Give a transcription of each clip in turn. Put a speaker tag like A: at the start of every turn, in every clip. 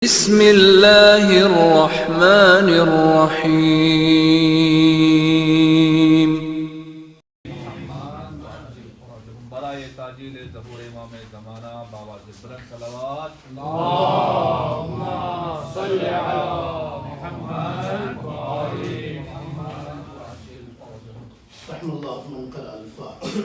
A: بسم اللہ الرحمن الرحیم۔
B: برائے تاجیل ظہور امام زمانہ بابا زبرن صلوات
C: اللہم صلی علی محمد وآل محمد۔
D: رحم اللہ من قرأ الفاتحہ۔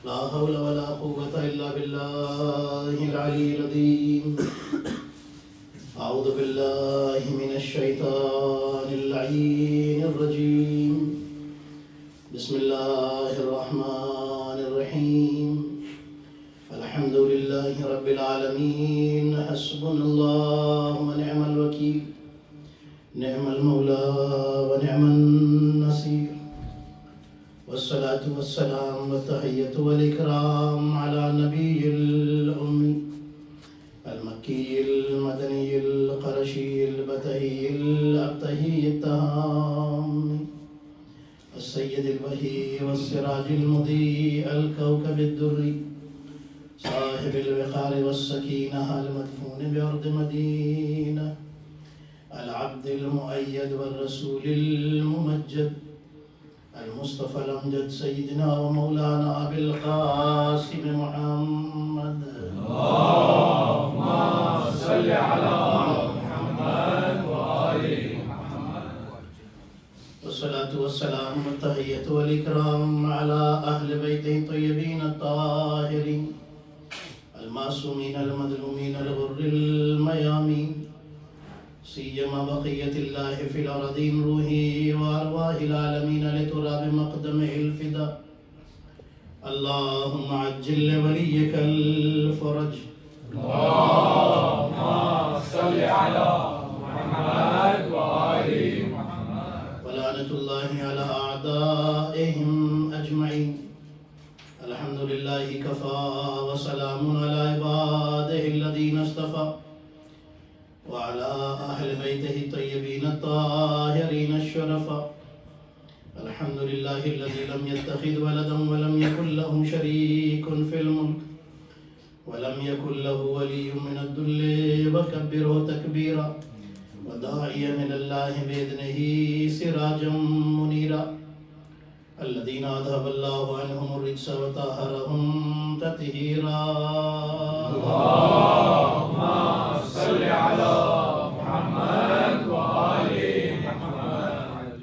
D: لا حول ولا قوة إلا بالله العلي العظيم۔ أعوذ بالله من الشيطان اللعين الرجيم۔ بسم الله الرحمن الرحيم۔ الحمد لله رب العالمين، حسبنا الله ونعم الوكيل، نعم المولى ونعم النصير، والصلاة والسلام والتحية والإكرام على نبي الأمي المكي المدني القرشي البتهي الأبتهي التهام السيد البهي والسراج المضيء الكوكب الدري صاحب الوقار والسكينة المدفون بأرض مدينة العبد المؤيد والرسول الممجد المصطفى الأمجد سيدنا ومولانا أبي القاسم محمد
C: اللہم صلی علی محمد وآل محمد۔
D: والصلاة والسلام والتحية والإكرام على أهل بيته الطيبين الطاهرين المعصومين المظلومين الغر الميامين، سيما بقية الله في الأرضين، روحي وأرواح العالمين لتراب مقدمه الفداء. اللهم عجل لوليك الفرج.
C: اللہم صلی علی محمد وآل محمد۔
D: ولعنة الله على أعدائهم أجمعين. الحمد لله كفى وسلام على عباده الذين اصطفى وعلى أهل بيته الطيبين الطاهرين الشرفاء. الحمد لله الذي لم يتخذ ولدا ولم يكن له شريك في الملك ولم يكن له ولي من الذل وكبره تكبيرا، وداعيا إلى الله بإذنه سراجا منيرا. الذين أذهب الله عنهم الرجس وطهرهم تطهيرا.
C: اللہم صلی علی محمد وآل محمد۔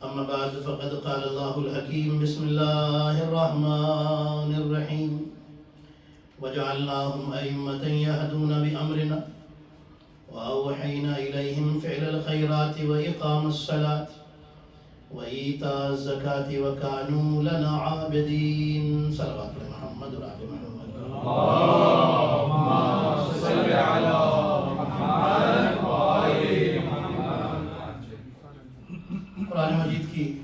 D: أما بعد فقد قال الله الحكيم، بسم الله الرحمن الرحيم، وجعلناهم أئمة يهدون بأمرنا وأوحينا إليهم فعل الخيرات وإقام الصلاة وإيتاء الزكاة وكانوا لنا عابدين. صلوات محمد وآل محمد۔
C: اللہم صلی علی محمد وآل محمد۔
D: قرآن مجید کی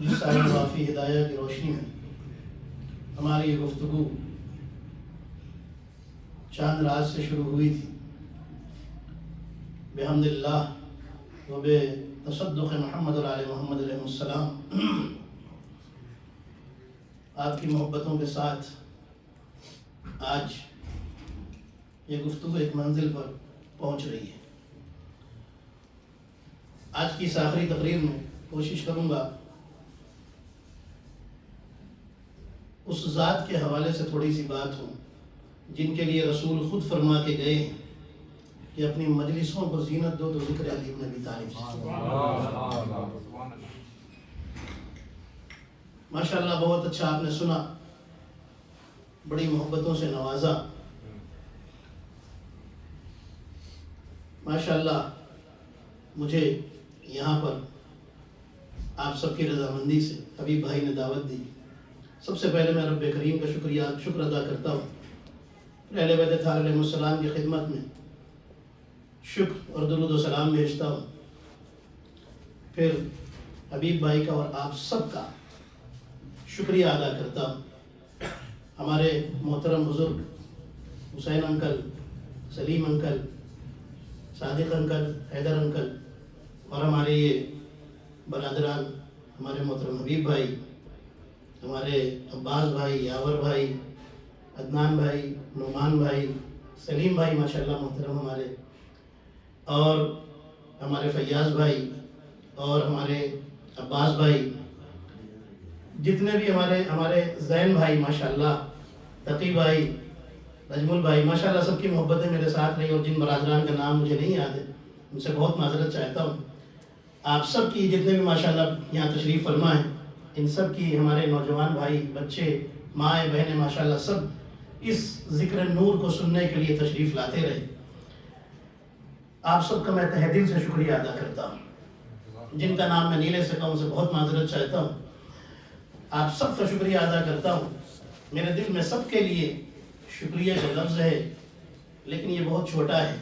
D: رسالہ وافی ہدایہ کی روشنی میں ہماری یہ گفتگو چاند رات سے شروع ہوئی تھی، بحمد اللہ و بے تصدق محمد و آل محمد علیہ السلام۔ آپ کی محبتوں کے ساتھ آج یہ گفتگو ایک منزل پر پہنچ رہی ہے۔ آج کی اس آخری تقریر میں کوشش کروں گا اس ذات کے حوالے سے تھوڑی سی بات ہو جن کے لیے رسول خود فرما کے گئے ہیں کہ اپنی مجلسوں کو زینت دو تو ذکر علی بن ابی طالب سے۔ ماشاءاللہ بہت اچھا آپ نے سنا، بڑی محبتوں سے نوازا۔ ماشاءاللہ مجھے یہاں پر آپ سب کی رضامندی سے حبیب بھائی نے دعوت دی۔ سب سے پہلے میں رب کریم کا شکر ادا کرتا ہوں، اہل بیت طاہر علیہ السلام کی خدمت میں شکر اور درود و سلام بھیجتا ہوں، پھر حبیب بھائی کا اور آپ سب کا شکریہ ادا کرتا ہوں۔ ہمارے محترم بزرگ حسین انکل، سلیم انکل، صادق انکل، حیدر انکل اور ہمارے یہ برادران، ہمارے محترم حبیب بھائی، ہمارے عباس بھائی، یاور بھائی، عدنان بھائی، نعمان بھائی، سلیم بھائی ماشاءاللہ محترم ہمارے، اور ہمارے فیاض بھائی اور ہمارے عباس بھائی، جتنے بھی ہمارے زین بھائی ماشاءاللہ، تقی بھائی، نجم بھائی ماشاءاللہ، سب کی محبتیں میرے ساتھ رہی، اور جن برادران کا نام مجھے نہیں یاد ہے ان سے بہت معذرت چاہتا ہوں۔ آپ سب کی جتنے بھی ماشاءاللہ یہاں تشریف فرما ہیں، ان سب کی، ہمارے نوجوان بھائی، بچے، مائیں، بہنیں ماشاءاللہ سب اس ذکر نور کو سننے کے لیے تشریف لاتے رہے۔ آپ سب کا میں تہ دل سے شکریہ ادا کرتا ہوں۔ جن کا نام میں نہیں لے سکا ان سے بہت معذرت چاہتا ہوں۔ آپ سب کا شکریہ ادا کرتا ہوں۔ میرے دل میں سب کے لیے شکریہ کا لفظ ہے، لیکن یہ بہت چھوٹا ہے،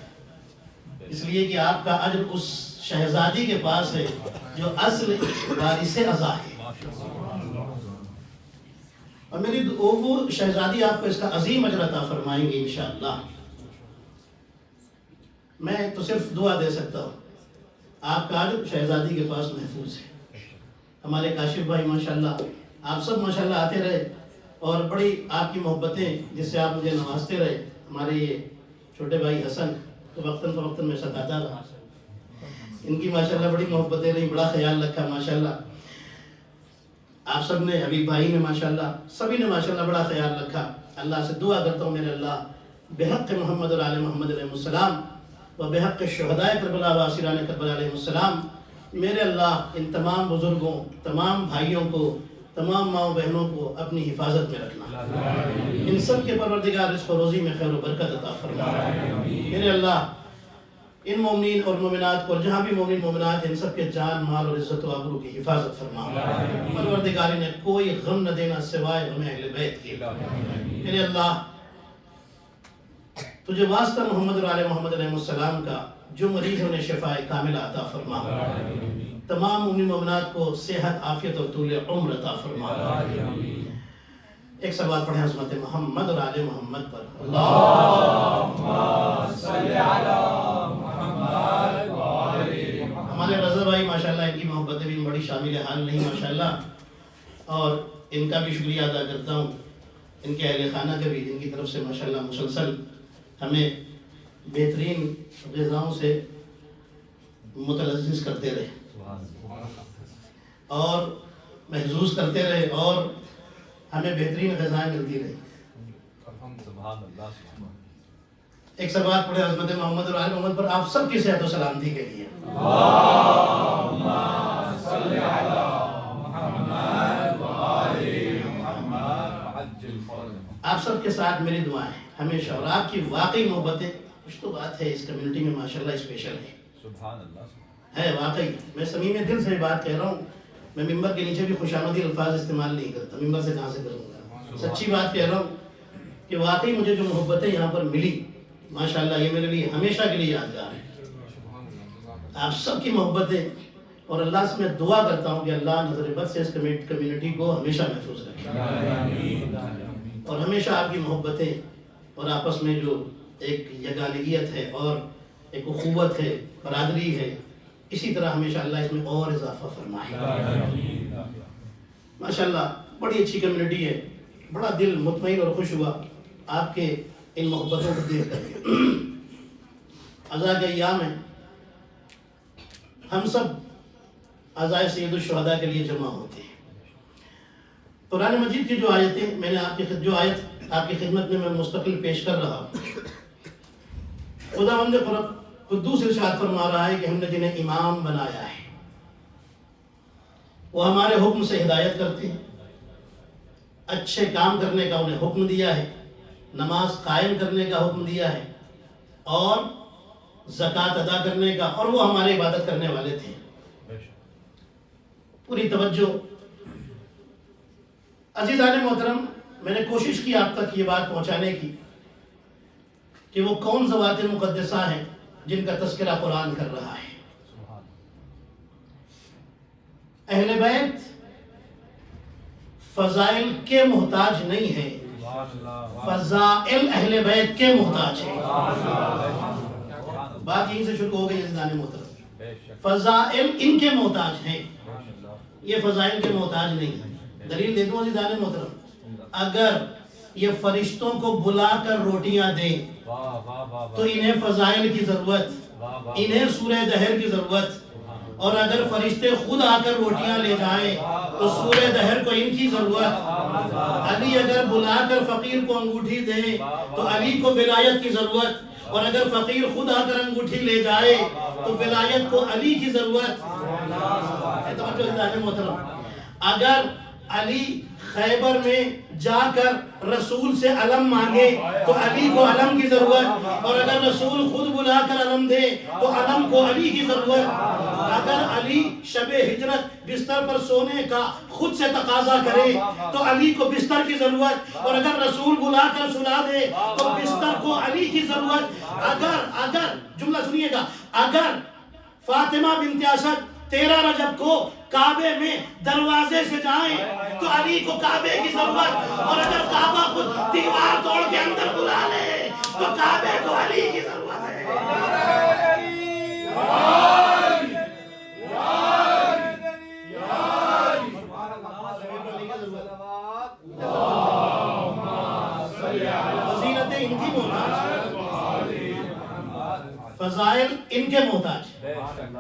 D: اس لیے کہ آپ کا اجر اس شہزادی کے پاس ہے جو اصل وارث عزا ہے، اور میری وہ شہزادی آپ کو اس کا عظیم اجر عطا فرمائیں گے انشاءاللہ۔ میں تو صرف دعا دے سکتا ہوں، آپ کا اجر شہزادی کے پاس محفوظ ہے۔ ہمارے کاشف بھائی ماشاءاللہ، آپ سب ماشاءاللہ آتے رہے، اور بڑی آپ کی محبتیں جس سے آپ مجھے نوازتے رہے۔ ہمارے یہ چھوٹے بھائی حسن تو وقتاً فوقتاً میں ستاتا رہا، ان کی ماشاءاللہ بڑی محبتیں رہی، بڑا خیال رکھا ماشاءاللہ۔ آپ سب نے، حبیب بھائی نے ماشاءاللہ، سبھی نے ماشاءاللہ بڑا خیال رکھا۔ اللہ سے دعا کرتا ہوں میرے اللہ بحق محمد اور آل محمد علیہ السلام و بحق شہدائے کربلا و اسیران کربلا علیہ السلام، میرے اللہ ان تمام بزرگوں، تمام بھائیوں کو، تمام ماؤں بہنوں کو اپنی حفاظت میں رکھنا، ان سب کے پروردگار رزق و روزی میں خیر و برکت عطا فرما۔ میرے اللہ ان مومنین اور مومنات کو، اور جہاں بھی مومن مومنات ہیں، ان سب کے جان، مال اور عزت و آبرو کی حفاظت فرما۔ پروردگار نے کوئی غم نہ دینا سوائے غم اہل بیت کے۔ میرے اللہ تجھے واسطہ محمد اور آل محمد علیہ السلام کا، جو مریض انہیں شفاء کاملہ عطا فرما، تمام مومن مومنات کو صحت، عافیت اور طول عمر عطا فرما۔ ایک صلوات پڑھیں عظمت محمد اور آل محمد پر۔
C: اللہم صلی علی محمد و آل محمد۔
D: ہمارے رضا بھائی ماشاءاللہ، ان کی محبتیں بھی بڑی شامل حال نہیں ماشاءاللہ، اور ان کا بھی شکریہ ادا کرتا ہوں، ان کے اہل خانہ کا بھی، ان کی طرف سے ماشاءاللہ مسلسل ہمیں بہترین غذاؤں سے متلذذ کرتے رہے اور محظوظ کرتے رہے، اور ہمیں بہترین غذائیں ملتی رہی۔ ایک صلوات پڑھے عظمت محمد اور آل محمد پر، آپ سب کی صحت و سلامتی کے لیے۔
C: اللہم صلی علی محمد و آل محمد۔
D: آپ سب کے ساتھ میری دعائیں ہمیشہ، اور آپ کی واقعی محبتیں، کچھ تو بات ہے اس کمیونٹی میں ماشاءاللہ اسپیشل ہے،
B: سبحان اللہ
D: ہے واقعی۔ میں صمیم دل سے بات کہہ رہا ہوں، میں ممبر کے نیچے بھی خوش آمدی الفاظ استعمال نہیں کرتا، ممبر سے کہاں سے کروں گا، سچی بات کہہ رہا ہوں کہ واقعی مجھے جو محبتیں یہاں پر ملی ماشاءاللہ، یہ میرے لیے ہمیشہ کے لیے یادگار ہے۔ آپ سب کی محبتیں، اور اللہ سے میں دعا کرتا ہوں کہ اللہ نظر بد سے اس کمیونٹی کو ہمیشہ محفوظ رکھے، اور ہمیشہ آپ کی محبتیں اور آپس میں جو ایک یگانگیت ہے اور ایک اخوت ہے، برادری ہے، اسی طرح ہمیشہ اللہ اس میں اور اضافہ فرمائے۔ ماشاءاللہ بڑی اچھی کمیونٹی ہے، بڑا دل مطمئن اور خوش ہوا آپ کے ان محبتوں کو دیکھ کر کے۔ عزا کے ایام ہیں، ہم سب عزائے سید الشہداء کے لیے جمع ہوتے ہیں۔ قرآن مجید کی جو آیتیں میں نے جو آیت آپ کی خدمت میں مستقل پیش کر رہا ہوں، خداوند قدوس ارشاد فرما رہا ہے کہ ہم نے جنہیں امام بنایا ہے وہ ہمارے حکم سے ہدایت کرتے ہیں، اچھے کام کرنے کا انہیں حکم دیا ہے، نماز قائم کرنے کا حکم دیا ہے، اور زکوٰۃ ادا کرنے کا، اور وہ ہمارے عبادت کرنے والے تھے۔ پوری توجہ عزیزان محترم، میں نے کوشش کی آپ تک یہ بات پہنچانے کی کہ وہ کون ذوات مقدسہ ہیں جن کا تذکرہ قرآن کر رہا ہے۔ اہل بیت فضائل کے محتاج نہیں ہیں، فضائل اہل بیت کے محتاج ہیں۔ بات یہیں سے شروع ہو گئی عزیزان محترم.
B: بے شک
D: فضائل ان کے محتاج ہیں,
B: ماشاءاللہ.
D: یہ فضائل کے محتاج نہیں. دلیل دے دوں عزیزان محترم, اگر یہ فرشتوں کو بلا کر روٹیاں دیں
B: واہ واہ واہ
D: تو انہیں فضائل کی ضرورت, انہیں سورہ دہر کی ضرورت, اور اگر فرشتے خود آ کر روٹیاں لے جائیں تو سورہ دہر کو ان کی ضرورت. علی اگر بلا کر فقیر کو انگوٹھی دے تو علی کو ولایت کی ضرورت, اور اگر فقیر خود آ کر انگوٹھی لے جائے تو ولایت کو علی کی ضرورت. محترم, اگر علی خیبر میں جا کر رسول سے علم مانگے تو علی کو علم کی ضرورت, اور اگر رسول خود بلا کر علم دے تو علم کو علی کی ضرورت. اگر علی شب ہجرت بستر پر سونے کا خود سے تقاضا کرے تو علی کو بستر کی ضرورت, اور اگر رسول بلا کر سلا دے تو بستر کو علی کی ضرورت. اگر جملہ سنیے گا, اگر فاطمہ بنت اسد 13 رجب کو کعبے میں دروازے سے جائیں تو علی کو کعبے کی ضرورت, اور اگر کعبہ خود دیوار توڑ کے اندر بلا لے تو کعبے کو علی کی ضرورت ہے. فضیلتیں ان کی محتاج, فضائل ان کے محتاج.
B: بے شک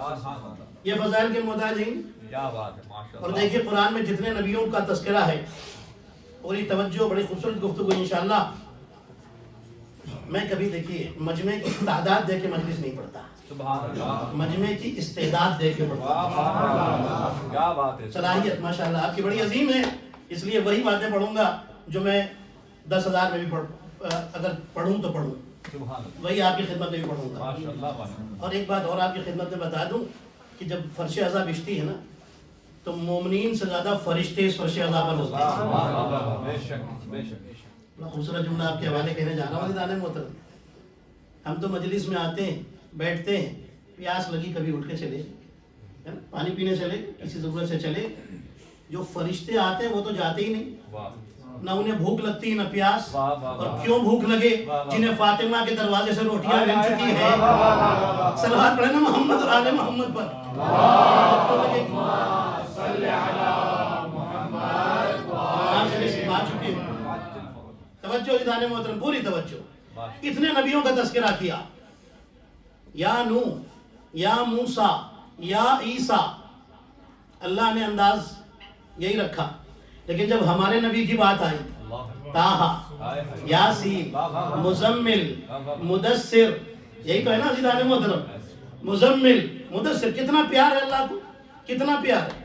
D: یہ فضائل کے محتاج ہیں.
B: کیا بات ہے ماشاءاللہ.
D: اور دیکھیے قرآن میں جتنے نبیوں کا تذکرہ ہے, پوری توجہ, بڑی خوبصورت گفتگو انشاءاللہ. میں کبھی دیکھیے مجمع کی تعداد دیکھ کے مجلس نہیں پڑھتا,
B: سبحان اللہ.
D: مجمع کی استعداد دیکھ کے پڑھتا.
B: کیا بات ہے.
D: صلاحیت ماشاءاللہ آپ کی بڑی عظیم ہے, اس لیے وہی باتیں پڑھوں گا جو میں 10,000 میں بھی اگر پڑھوں تو پڑھوں,
B: سبحان اللہ.
D: وہی آپ کی خدمت میں بھی پڑھوں گا.
B: ماشاءاللہ.
D: اور ایک بات اور آپ کی خدمت میں بتا دوں کہ جب فرش عزا بچتی ہے نا تو مومنین سے زیادہ فرشتے اس فرش عزا پر ہوتے ہیں.
B: بے شک بے شک.
D: بڑا خوبصورت جملہ آپ کے حوالے کہنے جا رہا ہوں عزیزان محترم. ہم تو مجلس میں آتے ہیں, بیٹھتے ہیں, پیاس لگی کبھی اٹھ کے چلے, پانی پینے چلے, کسی ضرورت سے چلے. جو فرشتے آتے ہیں وہ تو جاتے ہی نہیں, نہ انہیں بھوک لگتی نہ پیاس. اور کیوں بھوک لگے, جنہیں فاطمہ کے دروازے سے روٹیاں مل چکی ہیں. صلوات پڑھیں نا محمد اور آل محمد پر. توجہ عزیزان محترم, پوری توجہ. اتنے نبیوں کا تذکرہ کیا, یا نوح, یا موسیٰ, یا عیسیٰ. اللہ نے انداز یہی رکھا, لیکن جب ہمارے نبی کی بات آئی, طٰہٰ, یاسین, مزمل, مدثر, یہی تو ہے نا عزیزان محترم. مزمل, مدثر, کتنا پیار ہے اللہ کو, کتنا پیار ہے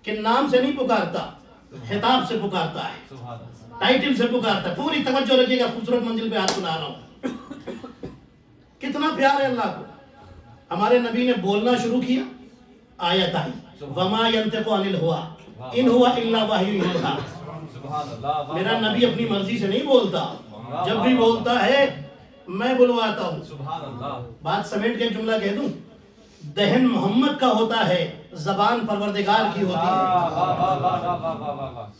D: کہ نام سے نہیں پکارتا, خطاب سے پکارتا ہے, ٹائٹل سے پکارتا ہے. پوری توجہ رکھیے گا, خوبصورت منزل پہ ہاتھ سنا رہا ہوں. کتنا پیار ہے اللہ کو. ہمارے نبی نے بولنا شروع کیا, آیت آئی, وما ينطق عن الهوى ان هو الا وحی یوحیٰ. میرا نبی اپنی مرضی سے نہیں بولتا, جب بھی بولتا ہے میں بلواتا ہوں. بات سمیٹ کے جملہ کہہ دوں, دہن محمد کا ہوتا ہے, زبان پروردگار کی ہوتی ہے.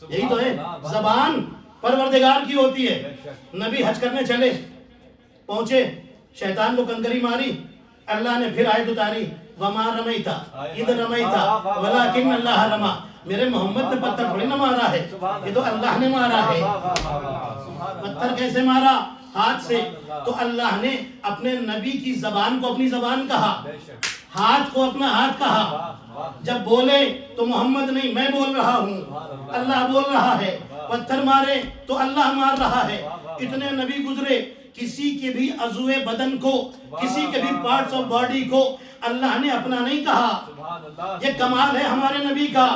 D: یہی تو ہے, زبان پروردگار کی ہوتی ہے. نبی حج کرنے چلے, پہنچے, شیطان کو کنکری ماری, اللہ نے پھر آیت اتاری, وما رمیتا اذ رمیتا ولکن اللہ رما. میرے محمد نے پتھر تھوڑی نہ مارا ہے, یہ تو اللہ نے مارا ہے. پتھر کیسے مارا؟ ہاتھ سے. تو اللہ نے اپنے نبی کی زبان کو اپنی زبان کہا, ہاتھ کو اپنا ہاتھ کہا. جب بولے تو محمد نہیں, میں بول رہا ہوں, اللہ بول رہا ہے. پتھر مارے تو اللہ مار رہا ہے. اتنے نبی گزرے, کسی کے بھی عضو بدن کو, کسی کے بھی پارٹس آف باڈی کو اللہ نے اپنا نہیں کہا. یہ کمال ہے ہمارے نبی کا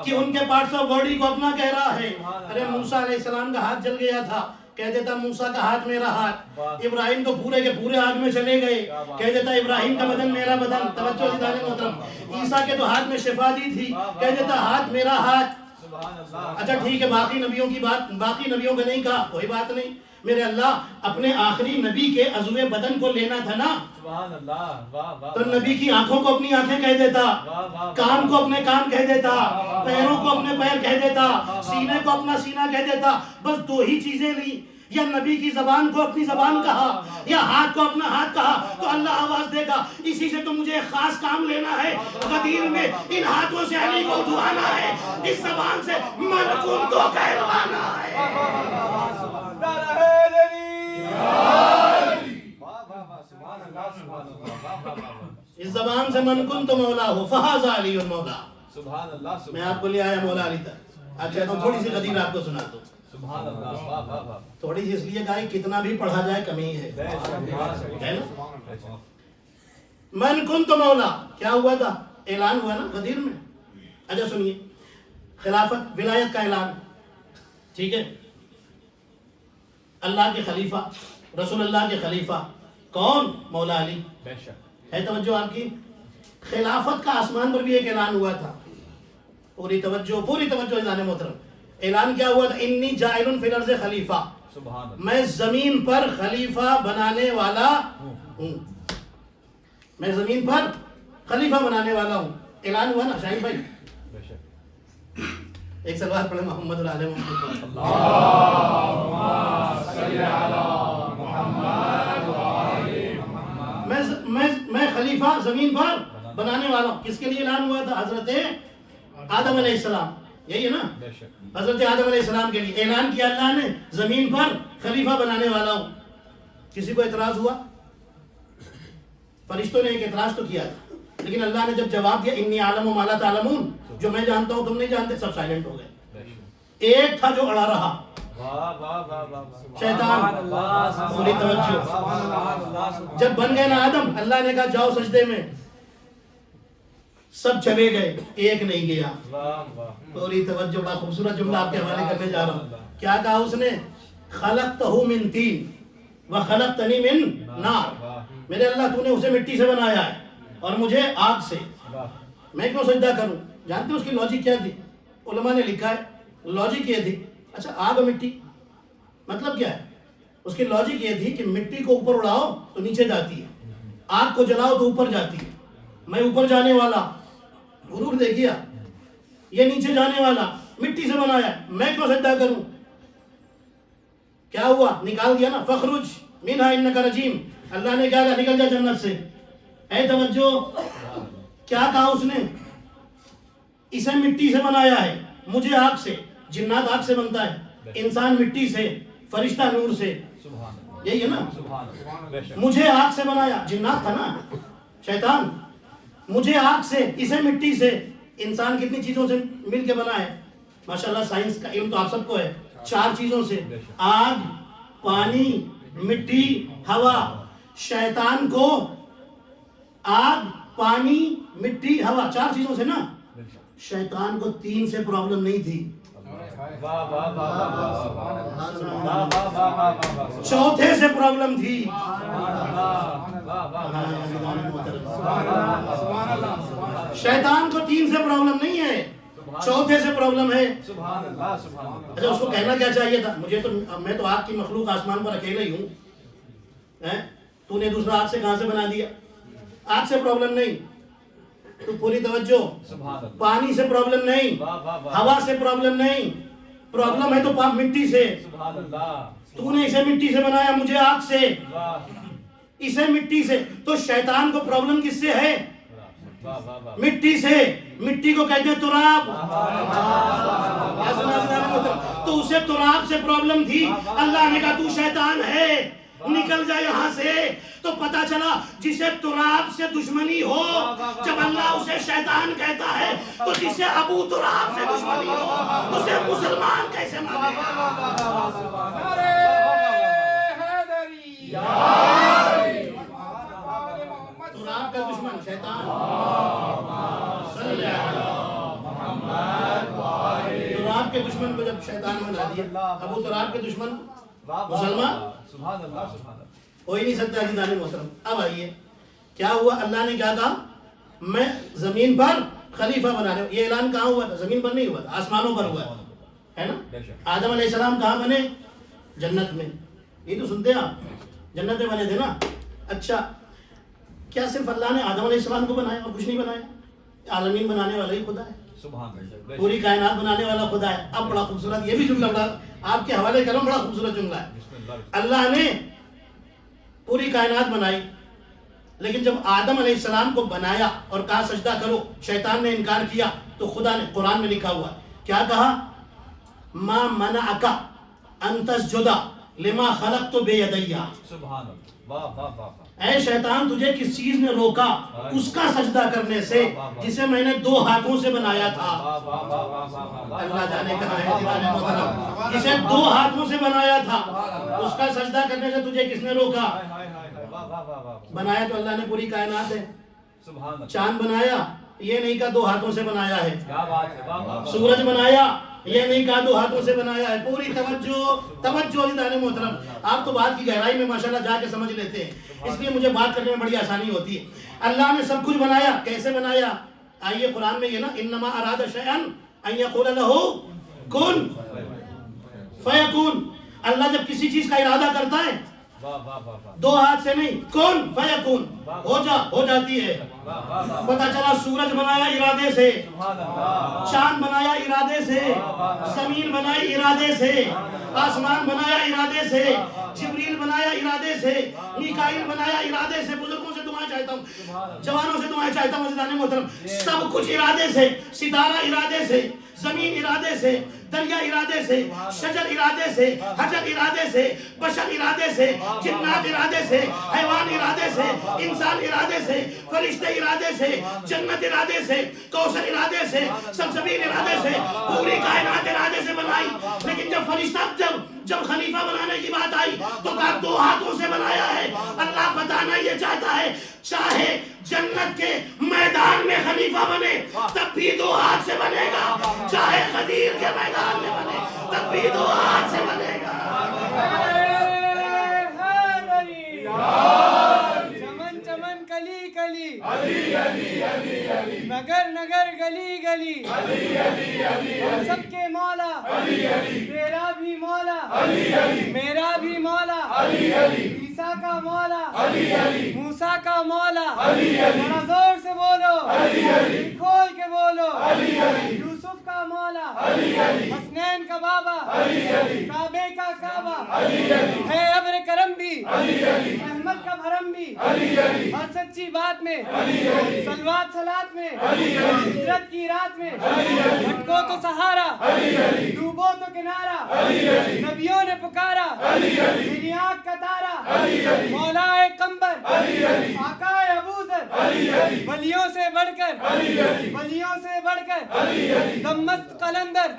D: کہ ان کے پارٹس آف باڈی کو اپنا کہہ رہا ہے. ارے موسیٰ علیہ السلام کا ہاتھ جل گیا تھا, کہہ دیتا موسیٰ کا ہاتھ میرا ہاتھ. ابراہیم تو پورے کے پورے آگ میں چلے گئے, کہہ دیتا ابراہیم کا بدن میرا بدن. توجہ عزیزان محترم, عیسیٰ کے تو ہاتھ میں شفا دی تھی, کہہ دیتا ہاتھ میرا ہاتھ. اچھا ٹھیک ہے, باقی نبیوں کی بات, باقی نبیوں کو نہیں کہا, کوئی بات نہیں. میرے اللہ اپنے آخری نبی کے عضو بدن کو لینا تھا نا, تو نبی کی آنکھوں کو اپنی آنکھیں کہہ دیتا, کان کو اپنے کان کہہ دیتا, پیروں کو اپنے پیر کہہ دیتا, سینے کو اپنا سینہ کہہ دیتا. بس 2 ہی چیزیں لی, یا نبی کی زبان کو اپنی زبان کہا یا ہاتھ کو اپنا ہاتھ کہا تو اللہ آواز دے گا اسی سے تو مجھے ایک خاص کام لینا ہے، غدیر میں ان ہاتھوں سے علی کو اٹھوانا ہے، اس زبان سے من کنتو کہلوانا ہے۔ اس زبان سے من کنتو مولا ہو فہذا علی مولا۔
B: سبحان اللہ،
D: میں آپ کو لے آیا مولا علی تک۔ آج چاہتا ہوں تھوڑی سی غدیر آپ کو سنا دوں۔
B: سبحان اللہ، واہ واہ واہ،
D: تھوڑی سی اس لیے کہا کتنا بھی پڑھا جائے کمی ہے ہے نا؟ من کنتو مولا کیا ہوا تھا؟ اعلان ہوا نا غدیر میں۔ اچھا سنیے، خلافت ولایت کا اعلان، ٹھیک ہے؟ اللہ کے خلیفہ، رسول اللہ کے خلیفہ کون؟ مولا علی۔
B: بے شک،
D: ہے توجہ آپ کی؟ خلافت کا آسمان پر بھی ایک اعلان ہوا تھا، پوری توجہ اعلان محترم۔ اعلان کیا ہوا تھا؟ انی جاعل فی الارض خلیفہ،
B: سبحان اللہ،
D: میں زمین پر خلیفہ بنانے والا ہوں، میں زمین پر خلیفہ بنانے والا ہوں۔ اعلان ہوا نا شاہین بھائی؟
B: بے شک،
D: ایک سلوات پڑھیں محمد علیہ محمد۔ میں خلیفہ زمین پر بنانے والا ہوں۔ کس کے لیے اعلان ہوا تھا؟ حضرت آدم علیہ السلام، یہی ہے نا؟
B: بے شک،
D: حضرت آدم علیہ السلام کے لیے اعلان کیا اللہ نے، زمین پر خلیفہ بنانے والا ہوں۔ کسی کو اعتراض ہوا؟ فرشتوں نے ایک اعتراض تو کیا تھا، لیکن اللہ نے جب جواب دیا انی عالم ما لا تعلمون، جو میں جانتا ہوں تم نہیں جانتے، سب سائلنٹ ہو گئے۔
B: بے شک،
D: ایک تھا جو اڑا رہا،
B: واہ واہ واہ واہ،
D: شیطان۔ پوری توجہ، جب بن گئے نا آدم، اللہ نے کہا جاؤ سجدے میں، سب چلے گئے، ایک نہیں گیا۔
B: واہ واہ،
D: پوری توجہ، بڑا خوبصورت جملہ آپ کے حوالے کرنے جا رہا ہوں۔ کیا کہا اس نے؟ خلقتہ من طین وخلقتنی من نار، میرے اللہ تو نے اسے مٹی سے بنایا ہے اور مجھے آگ سے،
B: واہ،
D: میں کیوں سجدہ کروں؟ جانتے ہیں اس کی لاجک کیا تھی؟ علماء نے لکھا ہے لاجک یہ تھی، اچھا آگ اور مٹی مطلب کیا ہے؟ اس کی لاجک یہ تھی کہ مٹی کو اوپر اڑاؤ تو نیچے جاتی ہے، آگ کو جلاؤ تو اوپر جاتی ہے، میں اوپر جانے والا، غرور دیکھیے، یہ نیچے جانے والا، مٹی سے بنایا، میں کیوں سجدہ کروں؟ کیا ہوا؟ نکال دیا نا، فخرج منہا انکا رجیم، اللہ نے کہا نکل جا جنت سے۔ اے توجہ، کیا کہا اس نے؟ اسے مٹی سے بنایا ہے، مجھے آگ سے، جنات آگ سے بنتا ہے، انسان مٹی سے، فرشتہ نور سے،
B: سبحان اللہ،
D: یہی ہے نا؟
B: سبحان اللہ، بے شک،
D: مجھے آگ سے بنایا، جنات تھا نا شیطان، مجھے آگ سے، اسے مٹی سے، انسان کتنی چیزوں سے مل کے بنا ہے؟ ماشاءاللہ سائنس کا علم تو آپ سب کو ہے، 4 چیزوں سے، آگ، پانی، مٹی، ہوا۔ شیطان کو آگ، پانی، مٹی، ہوا، 4 چیزوں سے نا؟
B: بے شک،
D: شیطان کو 3 سے پرابلم نہیں تھی،
B: واہ واہ واہ واہ واہ، واہ واہ واہ واہ واہ،
D: 4تھے سے پرابلم تھی۔ شیطان کو 3 سے پرابلم نہیں ہے، 4تھے سے پرابلم ہے۔
B: سبحان اللہ، سبحان اللہ،
D: اچھا اس کو کہنا کیا چاہیے تھا؟ میں تو آگ کی مخلوق آسمان پر اکیلے ہی ہوں، تو نے دوسرا آگ سے کہاں سے بنا دیا؟ آگ سے پرابلم نہیں، تو پوری توجہ،
B: سبحان اللہ،
D: پانی سے پرابلم نہیں،
B: واہ واہ واہ،
D: ہوا سے پرابلم نہیں، پرابلم ہے تو مٹی سے،
B: سبحان اللہ،
D: تو نے اسے مٹی سے بنایا، مجھے آگ سے،
B: واہ
D: اسے مٹی سے، تو شیطان کو پرابلم کس سے ہے؟
B: واہ واہ واہ،
D: مٹی سے، مٹی کو کہتے ہیں تراب، تو اسے تراب سے پرابلم تھی، اللہ نے کہا تو شیطان ہے، نکل جا یہاں سے۔ تو پتا چلا جسے تراب سے دشمنی ہو، جب اللہ اسے شیطان کہتا ہے تو جسے ابو تراب سے دشمنی ہو اسے مسلمان کیسے مانے گا؟ تراب کا دشمن شیطان، تراب کے دشمن کو جب شیطان بنا دیا، ابو تراب کے دشمن مسلمان
B: سبحان اللہ، سبحان اللہ،
D: ہو ہی نہیں سکتا عزیزان محترم۔ اب آئیے کیا ہوا؟ اللہ نے کیا کہا؟ میں زمین پر خلیفہ بنانے، یہ اعلان کہاں ہوا تھا؟ زمین پر نہیں ہوا تھا، آسمانوں پر ہوا ہے نا؟ آدم علیہ السلام کہاں بنے؟ جنت میں، یہ تو سنتے ہیں آپ، جنت میں بنے تھے نا۔ اچھا کیا صرف اللہ نے آدم علیہ السلام کو بنایا اور کچھ نہیں بنایا؟ عالمین بنانے والا ہی خدا ہے،
B: سبحان اللہ.
D: پوری کائنات بنانے والا خدا ہے. اب بڑا خوبصورت یہ بھی جملہ بڑا آپ کے حوالے کروں, بڑا خوبصورت جملہ ہے.
B: بسم اللہ.
D: اللہ نے پوری کائنات بنائی, لیکن جب آدم علیہ السلام کو بنایا اور کہا سجدہ کرو, شیطان نے انکار کیا, تو خدا نے قرآن میں لکھا ہوا ہے, کیا کہا؟ ما منعک ان تسجد لما خلقت بیدی.
B: سبحان اللہ. واہ واہ واہ واہ.
D: اے شیطان, تجھے کس چیز نے روکا اس کا سجدہ کرنے سے جسے میں نے 2 ہاتھوں سے بنایا تھا.
B: واہ واہ واہ واہ واہ واہ.
D: اللہ جانے کہاں ہے جناب محترم, جسے 2 ہاتھوں سے بنایا تھا اس کا سجدہ کرنے سے تجھے کس نے روکا؟
B: ہائے ہائے ہائے. واہ واہ واہ واہ.
D: بنایا تو اللہ نے پوری کائنات ہے.
B: سبحان اللہ.
D: چاند بنایا, یہ نہیں کہا 2 ہاتھوں سے بنایا ہے.
B: کیا بات ہے. واہ واہ واہ.
D: سورج بنایا, یہ نہیں کہا 2 ہاتھوں سے بنایا ہے. پوری توجہ جناب محترم. آپ تو بات کی گہرائی میں ماشاءاللہ جا کے سمجھ لیتے ہیں, اس لیے مجھے بات کرنے میں بڑی آسانی ہوتی ہے. اللہ نے سب کچھ بنایا, کیسے بنایا؟ آئیے قرآن میں یہ نا, انما اراد شیئا ان یقول له کن فیکون. اللہ جب کسی چیز کا ارادہ کرتا ہے
B: واہ واہ واہ واہ.
D: 2 ہاتھ سے نہیں, کن فیکون, ہو جاتی ہے.
B: واہ واہ واہ.
D: پتہ چلا سورج بنایا ارادے سے,
B: سبحان اللہ.
D: چاند بنایا ارادے سے, زمین بنائی ارادے سے, آسمان بنایا ارادے سے, جبریل بنایا ارادے سے, میکائیل بنایا ارادے سے. بزرگوں سے دعائیں چاہتا ہوں, جوانوں سے دعائیں چاہتا ہوں عزیزان محترم, سب کچھ ارادے سے. ستارہ ارادے سے, زمین ارادے سے, دریا ارادے سے, شجر ارادے سے, حجر ارادے سے, بشر ارادے سے, جنات ارادے سے, حیوان ارادے سے, انسان ارادے سے, فرشتے ارادے سے, جنت ارادے سے, کوثر ارادے سے, سلسبیل ارادے سے, پوری کائنات ارادے سے بنائی. لیکن جب فرشتہ جب خلیفہ بنانے کی بات آئی تو کہا 2 ہاتھوں سے بنایا ہے. اللہ بتانا یہ چاہتا ہے, چاہے جنت کے میدان میں خلیفہ بنے تب بھی 2 ہاتھ سے بنے گا, چاہے غدیر کے میدان میں بنے تب بھی 2 ہاتھ سے بنے گا.
E: چمن چمن کلی کلی, نگر نگر گلی گلی, ہم سب کے مولا, تیرا بھی مولا, میرا بھی مولا, عیسیٰ کا مولا, موسیٰ کا مولا. ذرا زور سے بولو, کھول کے بولو. یوسف کا مولا, حسنین کا بابا, کعبے کا کعبہ ہے, ابر کرم بھی, رحمت کا بھرم بھی, ہر سچی بات میں, صلوات صلات میں, ہجرت کی رات میں, بھٹکو تو سہارا, ڈوبو تو کنارا, نبیوں نے پکارا, میری آنکھ کا تارا, مولا قمبر, آقا ابوذر, ولیوں سے بڑھ کر, ولیوں سے بڑھ کر, دمست قلندر,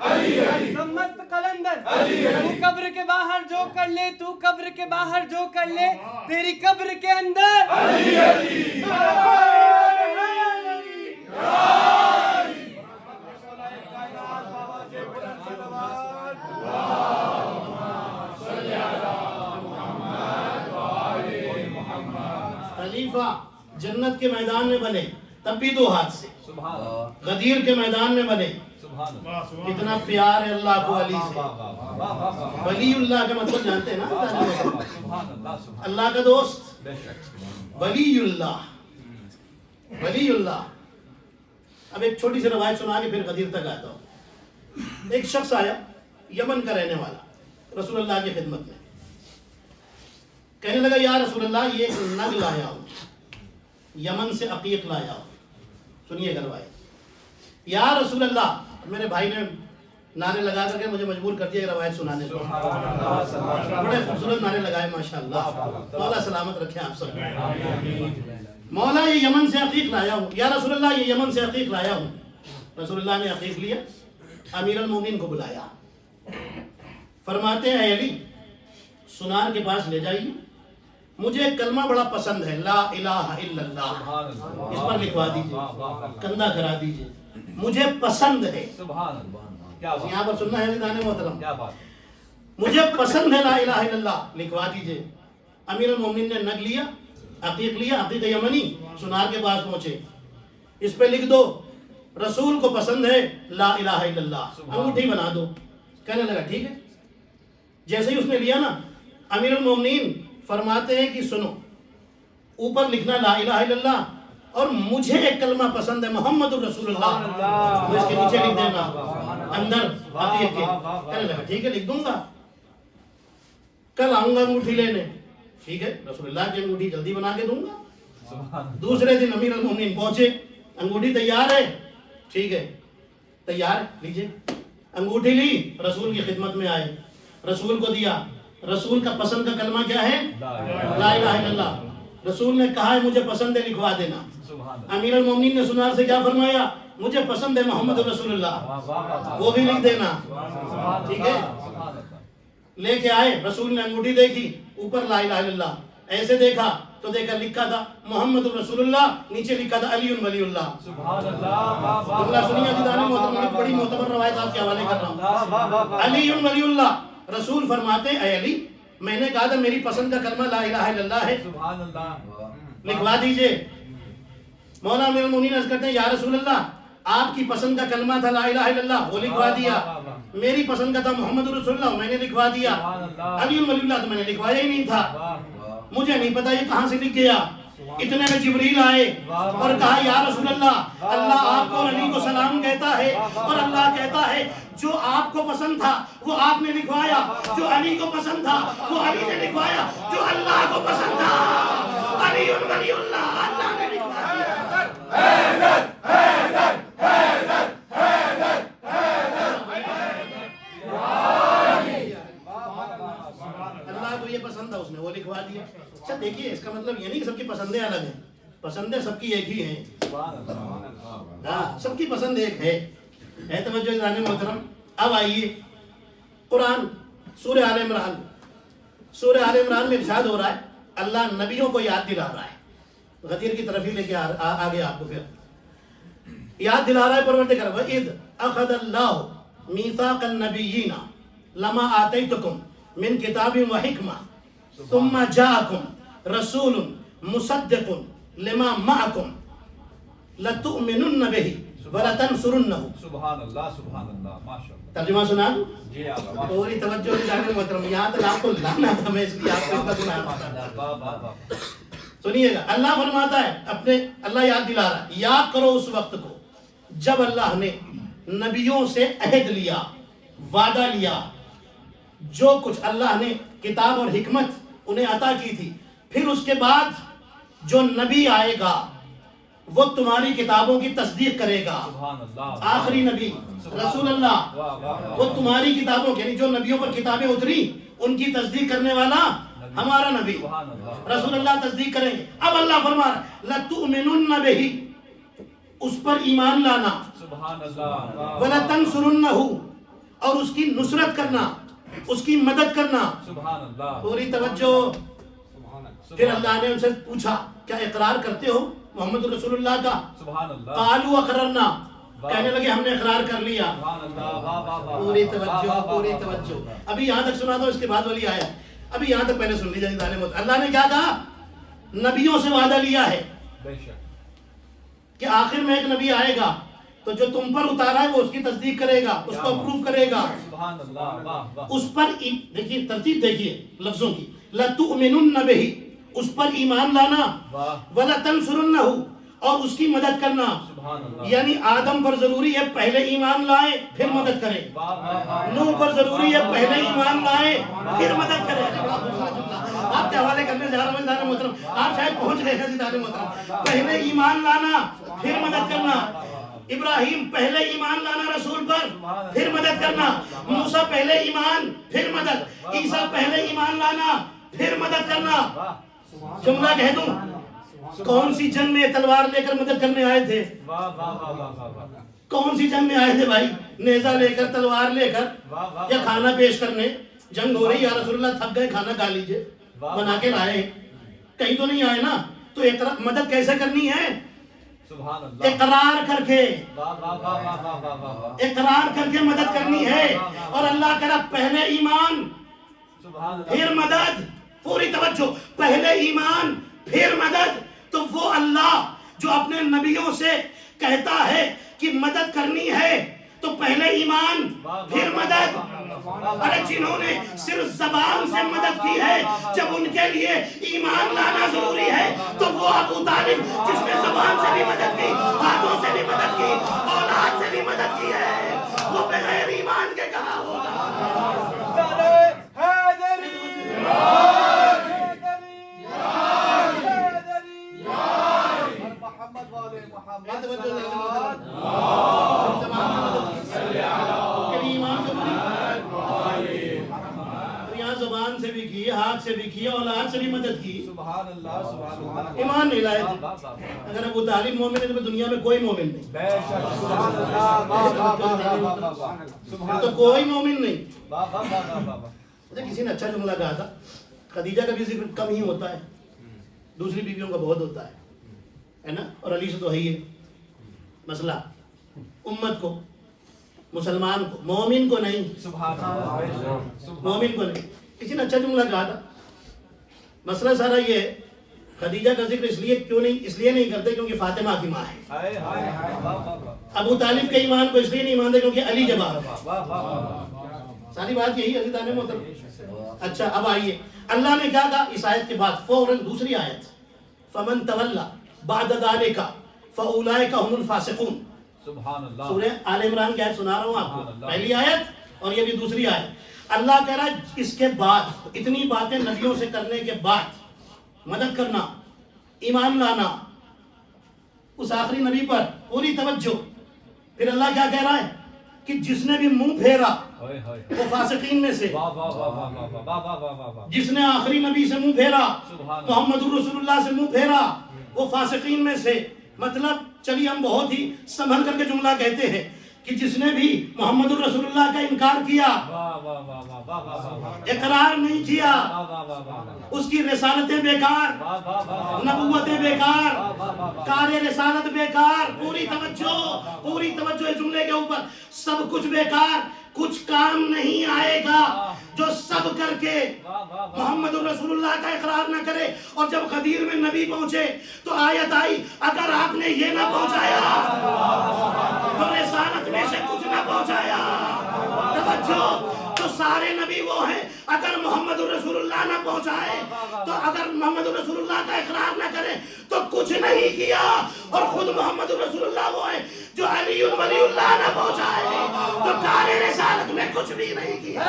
E: دمست قلندر. تو قبر کے باہر جو کر لے, تو قبر کے باہر جو کر لے, تیری قبر کے اندر
D: خلیفہ جنت کے میدان میں بنے تب بھی 2 ہاتھ سے,
B: سبحان اللہ.
D: غدیر کے میدان میں بنے.
B: سبحان اللہ.
D: کتنا پیار ہے اللہ کو علی سے.
B: واہ واہ واہ واہ واہ واہ.
D: ولی اللہ کا مطلب جانتے ہیں نا,
B: سبحان اللہ. سبحان
D: اللہ کا دوست,
B: بے شک.
D: ولی اللہ, ولی اللہ. اب ایک چھوٹی سی روایت سنا کے پھر غدیر تک آتا ہوں. ایک شخص آیا, یمن کا رہنے والا, رسول اللہ کی خدمت میں. کہنے لگا یا رسول اللہ, یہ ایک نگ لایا ہوں, یمن سے عقیق لایا ہوں. سنیے روایت. یا رسول اللہ, میرے بھائی نے نعرے لگا کر کے مجھے مجبور کر دیا یہ روایت سنانے پر. بڑے خوبصورت نعرے لگائے ماشاءاللہ. مولا سلامت رکھے آپ سب. مولا یہ یمن سے عقیق لایا ہوں. یا رسول اللہ, یہ یمن سے عقیق لایا ہوں. رسول اللہ نے عقیق لیا, امیر المومنین کو بلایا. فرماتے ہیں اے علی, سنار کے پاس لے جائیے, مجھے کلمہ بڑا پسند ہے, لا الہ الا اللہ, اس پر لکھوا دیجئے, کندھا کرا دیجئے, مجھے پسند ہے.
B: سبحان اللہ. کیا بات.
D: یہاں پر سننا ہے عزیزان محترم,
B: کیا بات.
D: مجھے پسند ہے لا الہ الا اللہ, لکھوا دیجئے. امیر المومنین نے نگ لیا, عقیق لیا, عقیق یمنی, سنار کے پاس پہنچے. اس پہ لکھ دو رسول کو پسند ہے لا الہ الا اللہ, انگوٹھی بنا دو. کہنے لگا ٹھیک ہے. جیسے ہی اس نے لیا نا, امیر المومنین فرماتے ہیں کہ سنو, اوپر لکھنا لا الہ الا اللہ, اور مجھے ایک کلمہ پسند ہے محمد الرسول اللہ، وہ اس کے نیچے لکھ دینا اندر عتیق کے۔ کہنے لگا ٹھیک ہے لکھ دوں گا، کل آؤں گا انگوٹھی لینے۔ ٹھیک ہے، رسول اللہ کی انگوٹھی جلدی بنا کے دوں گا۔ دوسرے دن امیر المومنین پہنچے، انگوٹھی تیار ہے؟ ٹھیک ہے تیار ہے، لیجئے۔ انگوٹھی لی، رسول کی خدمت میں آئے، رسول کو دیا۔ رسول کا پسند کا کلمہ کیا ہے؟ لا الہ الا اللہ۔ رسول نے کہا ہے مجھے پسند ہے، لکھوا دینا۔ امیر المومنین نے سنار سے کیا فرمایا؟ مجھے پسند ہے محمد رسول اللہ، وہ بھی لکھ دینا۔ ٹھیک ہے، لے کے آئے، رسول نے انگوٹھی دیکھی، اوپر لا الہ الا اللہ، ایسے دیکھا تو دیکھا لکھا تھا محمد رسول اللہ، نیچے لکھا تھا علی ولی اللہ۔ جملہ سنیے عزیزان محترم، ایک بڑی معتبر روایت آپ کے حوالے کر رہا ہوں۔ علی ولی اللہ، رسول فرماتے اے علی، میں نے کہا تھا میری پسند کا کلمہ لا الہ الا اللہ ہے، لکھوا دیجئے۔ مولانا امیر المومنین عرض کرتے ہیں یا رسول اللہ، آپ کی پسند کا کلمہ تھا لا الہ الا اللہ، وہ لکھوا دیا۔ میری پسند کا تھا محمد رسول اللہ، میں نے لکھوا دیا۔ علی ولی اللہ تو میں نے لکھوایا ہی نہیں تھا، مجھے نہیں پتا یہ کہاں سے لکھ گیا۔ اتنے میں جبریل آئے اور کہا یا رسول اللہ، اللہ آپ کو اور علی کو سلام کہتا ہے، اور اللہ کہتا ہے جو آپ کو پسند تھا وہ آپ نے لکھوایا، جو علی کو پسند تھا وہ علی نے لکھوایا، جو اللہ کو پسند تھا علی ولی اللہ، اللہ نے لکھوایا۔ اللہ کو یہ پسند تھا، اس نے وہ لکھوا دیا۔ اچھا دیکھیے، اس کا مطلب یہ نہیں کہ سب کی پسندیں الگ ہیں، پسندیں سب کی ایک ہی ہیں۔ ہاں، سب کی پسند ایک ہے توجہ عزیزان محترم۔ اب آئیے قرآن سورہ آل عمران، سورہ آل عمران میں ارشاد ہو رہا ہے، اللہ نبیوں کو یاد دلا رہا ہے۔ غدیر کی طرف ہی لے کے آگے آپ کو پھر یاد دلا رہا ہے پروردگار، وَإِذْ أَخَذَ اللَّهُ مِيثَاقَ النَّبِيِّينَ لَمَا آتَيْتُكُم مِّن كِتَابٍ وَحِكْمَةٍ ثُمَّ جَاءَكُم رَّسُولٌ مُصَدِّقٌ لِمَا مَعَكُمْ لَتُؤْمِنُنَّ بِهِ وَلَتَنصُرُنَّهُ۔
B: سبحان اللہ، سبحان اللہ، ماشاءاللہ۔
D: ترجمہ سنا؟
B: جی آقا،
D: پوری توجہ عزیزان محترم، یہاں تک آپ کو لانا تھا، میں اس لیے آپ کو اتنا سنا۔
B: واہ واہ واہ۔
D: سنیے گا، اللہ فرماتا ہے اللہ یاد دلا رہا ہے، یاد کرو اس وقت کو جب اللہ نے نبیوں سے عہد لیا، وعدہ لیا، جو کچھ اللہ نے کتاب اور حکمت انہیں عطا کی تھی، پھر اس کے بعد جو نبی آئے گا وہ تمہاری کتابوں کی تصدیق کرے گا۔
B: سبحان اللہ،
D: آخری نبی رسول اللہ، وہ تمہاری کتابوں یعنی جو نبیوں پر کتابیں اتری ان کی تصدیق کرنے والا ہمارا نبی رسول اللہ تصدیق کریں گے۔ اب اللہ فرما رہا ہے لَتُؤْمِنُنَّ بِهِ، اس پر ایمان لانا،
B: سبحان اللہ،
D: وَلَتَنْصُرُنَّهُ، اور اس کی نصرت کرنا، اس کی مدد کرنا۔
B: سبحان اللہ،
D: پوری توجہ۔ پھر اللہ نے ان سے پوچھا کیا اقرار کرتے ہو محمد رسول اللہ کا؟
B: سبحان اللہ،
D: قالوا اقررنا، کہنے لگے ہم نے اقرار کر لیا۔
B: سبحان اللہ، واہ واہ واہ،
D: پوری توجہ، پوری توجہ۔ ابھی یہاں تک سنا دو، اس کے بعد والی آیا، ابھی یہاں تک پہلے سن لیجیے عزیزان محترم۔ اللہ نے کیا کہا؟ نبیوں سے وعدہ لیا ہے
B: بے شک،
D: کہ آخر میں ایک نبی آئے گا تو جو تم پر اتارا ہے وہ اس کی تصدیق کرے گا، اس کو اپروو کرے گا،
B: سبحان اللہ، واہ واہ،
D: اس پر دیکھیے ترتیب، دیکھیے لفظوں کی، لَتُؤْمِنُنَّ بِهِ، اس پر ایمان لانا، وَلَتَنْصُرُنَّهُ، اور اس کی مدد کرنا۔
B: سبحان اللہ،
D: یعنی آدم پر ضروری ہے پہلے ایمان لائے پھر مدد کرے،
B: واہ واہ واہ،
D: نوح پر ضروری ہے پہلے ایمان لائے پھر مدد کرے۔ آپ کے حوالے کرنے جا رہا ہوں عزیزان محترم، آپ شاید پہنچ گئے ہیں عزیزان محترم۔ پہلے ایمان لانا پھر مدد کرنا۔ ابراہیم پہلے ایمان لانا رسول پر پھر مدد کرنا، موسیٰ پہلے ایمان پھر مدد، عیسیٰ پہلے ایمان لانا پھر مدد کرنا۔ جملہ کہہ دوں، کون سی جنگ میں تلوار لے کر مدد کرنے آئے تھے؟
B: واہ واہ واہ واہ واہ،
D: کون سی جنگ میں آئے تھے بھائی؟ نیزہ لے کر، تلوار لے کر، یا کھانا پیش کرنے؟ جنگ ہو رہی، یا رسول اللہ تھک گئے کھانا کھا لیجئے، بنا کے لائے، کہیں تو نہیں آئے نا؟ تو مدد کیسے کرنی ہے؟
B: سبحان اللہ،
D: اقرار کر کے،
B: واہ واہ واہ واہ واہ واہ واہ،
D: اقرار کر کے مدد کرنی ہے۔ اور اللہ کہہ رہا پہلے ایمان
B: سبحان اللہ،
D: پھر مدد۔ پوری توجہ، پہلے ایمان پھر مدد۔ تو وہ اللہ جو اپنے نبیوں سے کہتا ہے کہ مدد کرنی ہے تو پہلے ایمان پھر مدد. ارے جنہوں نے صرف زبان سے مدد کی ہے جب ان کے لیے ایمان لانا ضروری ہے تو وہ ابو طالب جس نے زبان سے بھی مدد کی, ہاتھوں سے بھی مدد کی, اولاد سے بھی مدد کی ہے, وہ بغیر ایمان کے کہاں ہوگا. زبان سے بھی کی, ہاتھ سے بھی کی, اولاد سے بھی مدد کی.
B: سبحان اللہ سبحان اللہ.
D: ایمان نہیں لائے تھے. اگر ابو طالب مومن ہے تو دنیا میں کوئی مومن نہیں.
B: بے شک سبحان اللہ. واہ واہ واہ واہ.
D: پھر تو کوئی مومن نہیں.
B: واہ واہ واہ واہ.
D: اچھا کسی نے اچھا جملہ کہا تھا, خدیجہ کا بھی ذکر کم ہی ہوتا ہے, دوسری بیویوں کا بہت ہوتا ہے نا, اور علی سے تو ہے ہی. مسئلہ امت کو, مسلمان کو, مومن کو نہیں.
B: سبحان اللہ.
D: مومن کو نہیں. کسی نے اچھا جملہ کہا تھا, مسئلہ سارا یہ ہے خدیجہ کا ذکر اس لیے نہیں کرتے کیونکہ فاطمہ کی ماں ہے.
B: ہائے ہائے ہائے. واہ واہ واہ.
D: ابو طالب کے ایمان کو اس لیے نہیں مانتے کیونکہ علی کے باپ ہے.
B: واہ واہ واہ.
D: ساری بات یہی ہے عزیزان محترم. اچھا اب آئیے, اللہ نے کیا کہا اس آیت کے بعد فوراً دوسری آیت, فمن تولا بعد ذلک فاولئک هم الفاسقون.
B: سبحان اللہ.
D: سورہ آل عمران کی آیت سنا رہا ہوں آپ کو, پہلی آیت اور یہ بھی دوسری آیت. اللہ کہہ رہا ہے اس کے بعد اتنی باتیں نبیوں سے کرنے کے بعد مدد کرنا, ایمان لانا اس آخری نبی پر, پوری توجہ. پھر اللہ کیا کہہ رہا ہے کہ جس نے بھی منہ پھیرا وہ فاسقین میں سے,
B: واہ واہ واہ واہ واہ واہ واہ واہ.
D: جس نے آخری نبی سے منہ پھیرا, محمد رسول اللہ سے منہ پھیرا, وہ فاسقین میں سے. مطلب چلیے ہم بہت ہی سنبھل کر کے جملہ کہتے ہیں کہ جس نے بھی محمد رسول اللہ کا انکار کیا, اقرار نہیں کیا, اس کی رسالتیں بیکار, نبوتیں بیکار, کار رسالت بیکار. پوری توجہ اس جملے کے اوپر. سب کچھ بیکار, کچھ کام نہیں آئے گا جو سب کر کے محمد رسول اللہ کا اقرار نہ کرے. اور جب غدیر میں نبی پہنچے تو آیت آئی اگر آپ نے یہ نہ پہنچایا تو رسالت میں سے کچھ نہ پہنچایا. توجہ, تو سارے نبی وہ ہیں اگر محمد رسول اللہ نہ پہنچائے تو, اگر محمد رسول اللہ کا اقرار نہ کرے تو کچھ نہیں کیا. اور خود محمد رسول اللہ وہ ہے جو علی ولی اللہ نہ پہنچائے تو کار رسالت میں کچھ بھی نہیں کیا.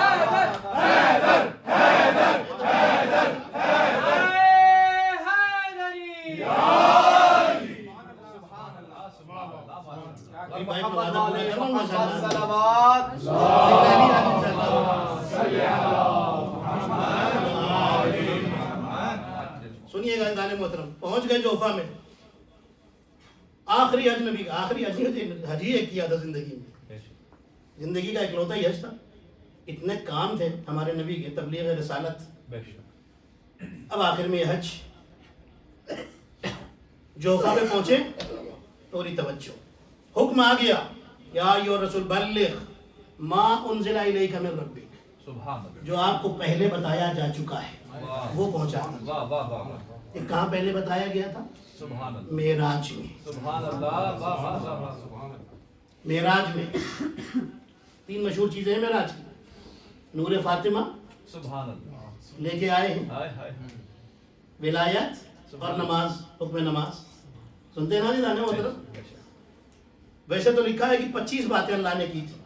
D: سنیے گا دانے محترم, پہنچ گئے جوفا میں. آخری حج نبی کا, آخری حج ہی ایک کیا تھا زندگی میں, زندگی کا اکلوتا ہی حج تھا. اتنے کام تھے ہمارے نبی کے, تبلیغ رسالت. اب آخر میں یہ حج, جوفا میں پہنچے, پوری توجہ, حکم آ گیا یا ایھا الرسول بلغ ما انزل الیک من ربک. جو آپ کو پہلے بتایا جا چکا ہے وہ پہنچانا. یہ کہاں پہلے بتایا گیا تھا؟ معراج میں. معراج میں 3 مشہور چیزیں ہیں معراج کی. نور فاطمہ لے کے آئے ہیں, ولایت اور نماز, حکم نماز. سنتے ہیں نا جی دانے محترم. ویسے تو لکھا ہے کہ 25 باتیں اللہ نے کی تھی,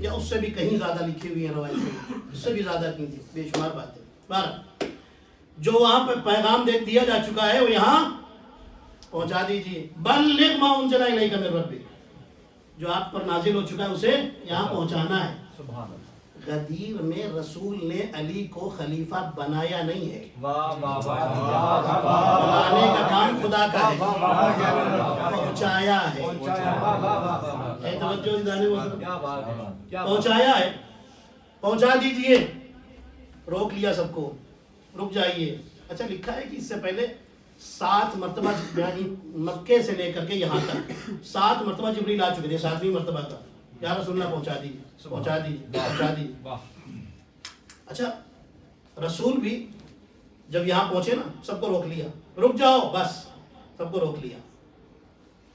D: یا اس سے بھی کہیں زیادہ لکھی ہوئی ہیں روایت میں, اس سے بھی زیادہ کی تھی, بے شمار باتیں. 12 جو وہاں پہ پیغام دیا جا چکا ہے وہ یہاں پہنچا دیجیے. بلغ ما انزل الیک من ربک, جو آپ پر نازل ہو چکا ہے اسے یہاں پہنچانا ہے. غدیر میں رسول نے علی کو خلیفہ بنایا نہیں ہے, بنانے کا کام خدا کا ہے, پہنچایا ہے. پہنچایا ہے, پہنچا دیجئے. روک لیا سب کو, رک جائیے. اچھا لکھا ہے کہ اس سے پہلے 7 مرتبہ, یعنی مکے سے لے کر کے یہاں تک 7 مرتبہ جبریل آ چکے تھے. 7ویں مرتبہ کا یا رسول اللہ پہنچا دی. اچھا رسول بھی جب یہاں پہنچے نا, سب کو روک لیا, رک جاؤ, بس سب کو روک لیا.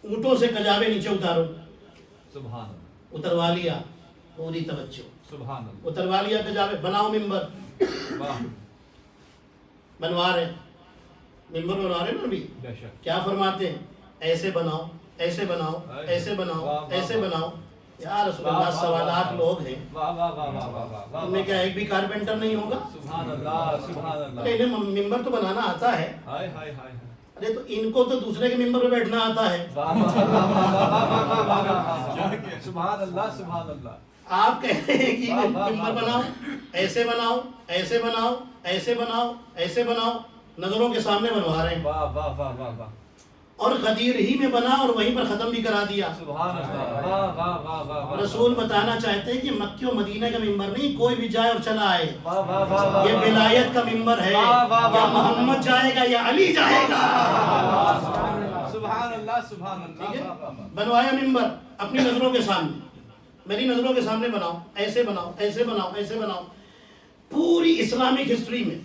D: اونٹوں سے کجاوے نیچے اتارو, اتروا لیا، پوری توجہ،
B: سبحان اللہ،
D: اتروا لیا کہ جاوے بناؤ ممبر،
B: واہ،
D: بنوا رہے ممبر بنوا رہے نا ابھی،
B: بے شک،
D: کیا فرماتے ہیں؟ ایسے بناؤ، ایسے بناؤ، ایسے بناؤ، ایسے بناؤ۔ یا رسول اللہ، سوالات لوگ ہیں،
B: واہ واہ واہ واہ واہ واہ،
D: ان میں کیا ایک بھی کارپینٹر نہیں ہوگا؟
B: سبحان اللہ، سبحان اللہ،
D: انہیں ممبر تو بنانا آتا ہے،
B: ہائے ہائے ہائے،
D: ارے تو ان کو تو دوسرے کے ممبر پہ بیٹھنا آتا ہے۔
B: واہ واہ واہ واہ واہ واہ، سبحان اللہ، سبحان اللہ،
D: آپ کہتے ہیں کہ ممبر بناؤ، ایسے بناؤ، ایسے بناؤ، ایسے بناؤ، ایسے بناؤ، نظروں کے سامنے بنوا رہے ہیں،
B: واہ واہ واہ واہ واہ،
D: اور غدیر ہی میں بنا اور وہیں پر ختم بھی کرا دیا۔
B: سبحان اللہ، واہ واہ واہ واہ،
D: رسول بتانا چاہتے ہیں کہ مکہ و مدینہ کا ممبر نہیں، کوئی بھی جائے اور چلا آئے،
B: واہ واہ واہ واہ،
D: یہ ولایت کا ممبر ہے، یا محمد جائے گا یا علی جائے گا۔
B: سبحان اللہ، سبحان اللہ،
D: ٹھیک ہے؟
B: واہ واہ واہ،
D: بنوایا ممبر اپنی نظروں کے سامنے، میری نظروں کے سامنے بناؤ، ایسے بناؤ، ایسے بناؤ، ایسے بناؤ۔ پوری اسلامک ہسٹری میں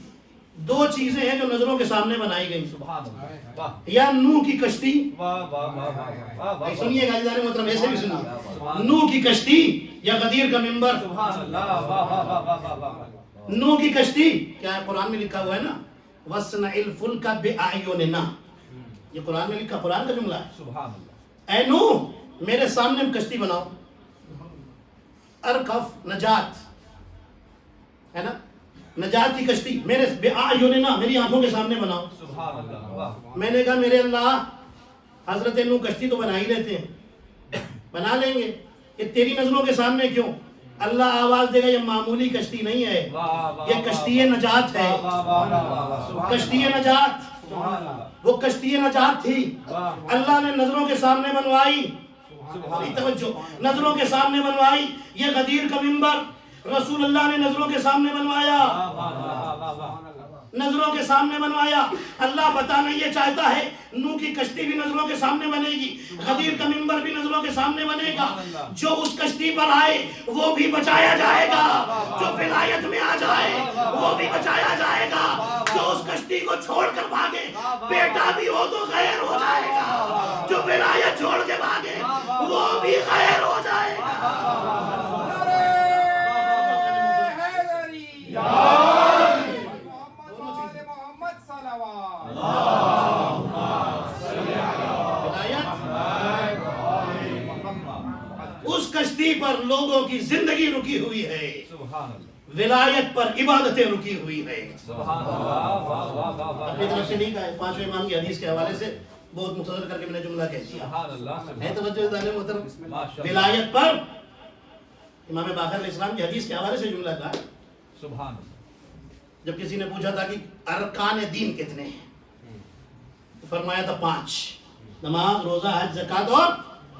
D: دو چیزیں ہیں جو نظروں کے سامنے بنائی گئی،
B: سبحان اللہ، واہ
D: یا نوح کی کشتی،
B: واہ واہ واہ واہ واہ،
D: سنیے گا جانے محترم، ایسے بھی سنیے، نوح کی کشتی یا غدیر کا ممبر۔
B: سبحان اللہ، واہ واہ واہ واہ واہ،
D: نوح کی کشتی کیا ہے؟ قرآن میں لکھا ہوا ہے نا، وَاصْنَعِ الْفُلْكَ بِأَعْيُنِنَا، یہ قرآن میں لکھا، قرآن کا جملہ ہے۔
B: سبحان اللہ،
D: اے نوح میرے سامنے کشتی بناؤ، ارکف نجات ہے نا، نجات کی کشتی میرے بِأَعْيُنِنَا، میری آنکھوں کے سامنے بناؤ۔
B: سبحان اللہ، واہ،
D: میں نے کہا میرے اللہ، حضرت نوح کشتی تو بنا ہی لیتے ہیں، بنا لیں گے، یہ تیری نظروں کے سامنے کیوں؟ اللہ آواز دے گا، یہ معمولی کشتی نہیں ہے،
B: واہ واہ،
D: یہ کشتی نجات ہے،
B: واہ واہ واہ واہ، سبحان
D: کشتی نجات،
B: سبحان اللہ،
D: وہ کشتی نجات تھی،
B: واہ،
D: اللہ نے نظروں کے سامنے بنوائی،
B: سبحان
D: توجہ، نظروں کے سامنے بنوائی۔ یہ غدیر کا ممبر رسول اللہ نے نظروں کے سامنے بنوایا،
B: اللہ، واہ واہ واہ واہ،
D: نظروں کے سامنے بنوایا۔ اللہ بتانا یہ چاہتا ہے نوح کی کشتی بھی نظروں کے سامنے بنے گی، غدیر کا ممبر بھی نظروں کے سامنے بنے گا، جو اس کشتی پر آئے وہ بھی بچایا جائے گا، جو ولایت میں آ جائے وہ بھی بچایا جائے گا، جو اس کشتی کو چھوڑ کر بھاگے بیٹا بھی ہو تو غیر ہو جائے گا، جو ولایت چھوڑ کے بھاگے وہ بھی غیر ہو جائے گا۔ اس کشتی پر لوگوں کی زندگی رکی ہوئی ہے،
B: سبحان اللہ،
D: ولایت پر عبادتیں رکی ہوئی ہے۔
B: سبحان اللہ، واہ واہ واہ واہ،
D: اپنی طرف سے نہیں کہا ہے، پانچویں امام کی حدیث کے حوالے سے بہت مختصر کر کے میں نے جملہ کہہ دیا
B: سبحان اللہ،
D: ہے۔ توجہ دانے محترم،
B: ماشاء اللہ،
D: ولایت پر امام باقر علیہ السلام کی حدیث کے حوالے سے جملہ کہا۔
B: سبحان اللہ،
D: جب کسی نے پوچھا تھا کہ ارکان دین کتنے ہیں، تو فرمایا تھا 5: نماز، روزہ، حج، زکات اور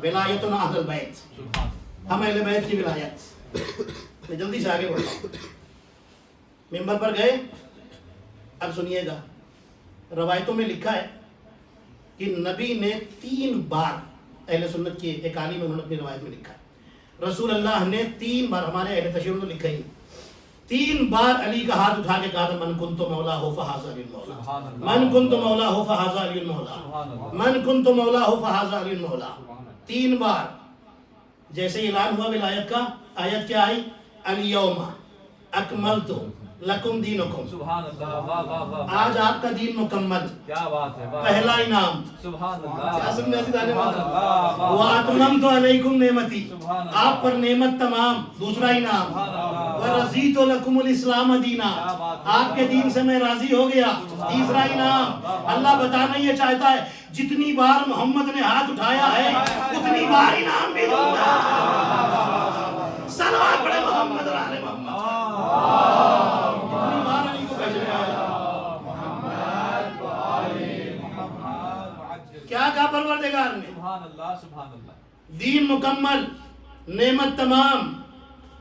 D: ولایت اہل البیت،
B: سبحان
D: ہم اہل بیت کی ولایت۔ میں جلدی سے آگے بڑھتا ہوں، ممبر پر گئے۔ اب سنیے گا، روایتوں میں لکھا ہے کہ نبی نے 3 بار، اہل سنت کی ایک عالم انہوں نے اپنی روایت میں لکھا ہے، رسول اللہ نے 3 بار، ہمارے اہل تشیع نے لکھا ہی 3 بار علی کا ہاتھ اٹھا کے کہا تھا، من کنت مولا ہو فہذا علی المولا،
B: سبحان اللہ،
D: من کنت مولا ہو فہذا علی المولا،
B: سبحان اللہ،
D: من کنت مولا ہو فہذا علی المولا۔ 3 بار جیسے اعلان ہوا ولایت کا، آیت کیا آئی؟ الیوم اکملت لکم دینکم،
B: سبحان اللہ، واہ واہ واہ،
D: آج آپ کا دین مکمل،
B: کیا بات ہے، واہ،
D: پہلا انعام۔
B: سبحان اللہ،
D: کیا سمجھا
B: سبحان اللہ، واہ،
D: وَأَتْمَمْتُ عَلَيْكُمْ نِعْمَتِي،
B: سبحان اللہ،
D: آپ پر نعمت تمام، دوسرا انعام۔
B: سبحان اللہ،
D: وَرَضِيتُ لَكُمُ الْإِسْلَامَ دِينًا، آپ کے دین سے میں راضی ہو گیا، تیسرا انعام۔ اللہ بتانا یہ چاہتا ہے جتنی بار محمد نے ہاتھ اٹھایا ہے اتنی بار انعام بھی دوں گا۔ صلوات پڑھے محمد علی محمد، اتنی بار علی کو بھیجنے آیا۔ کیا کہا پروردگار نے؟
B: سبحان اللہ، سبحان اللہ،
D: دین مکمل، نعمت تمام،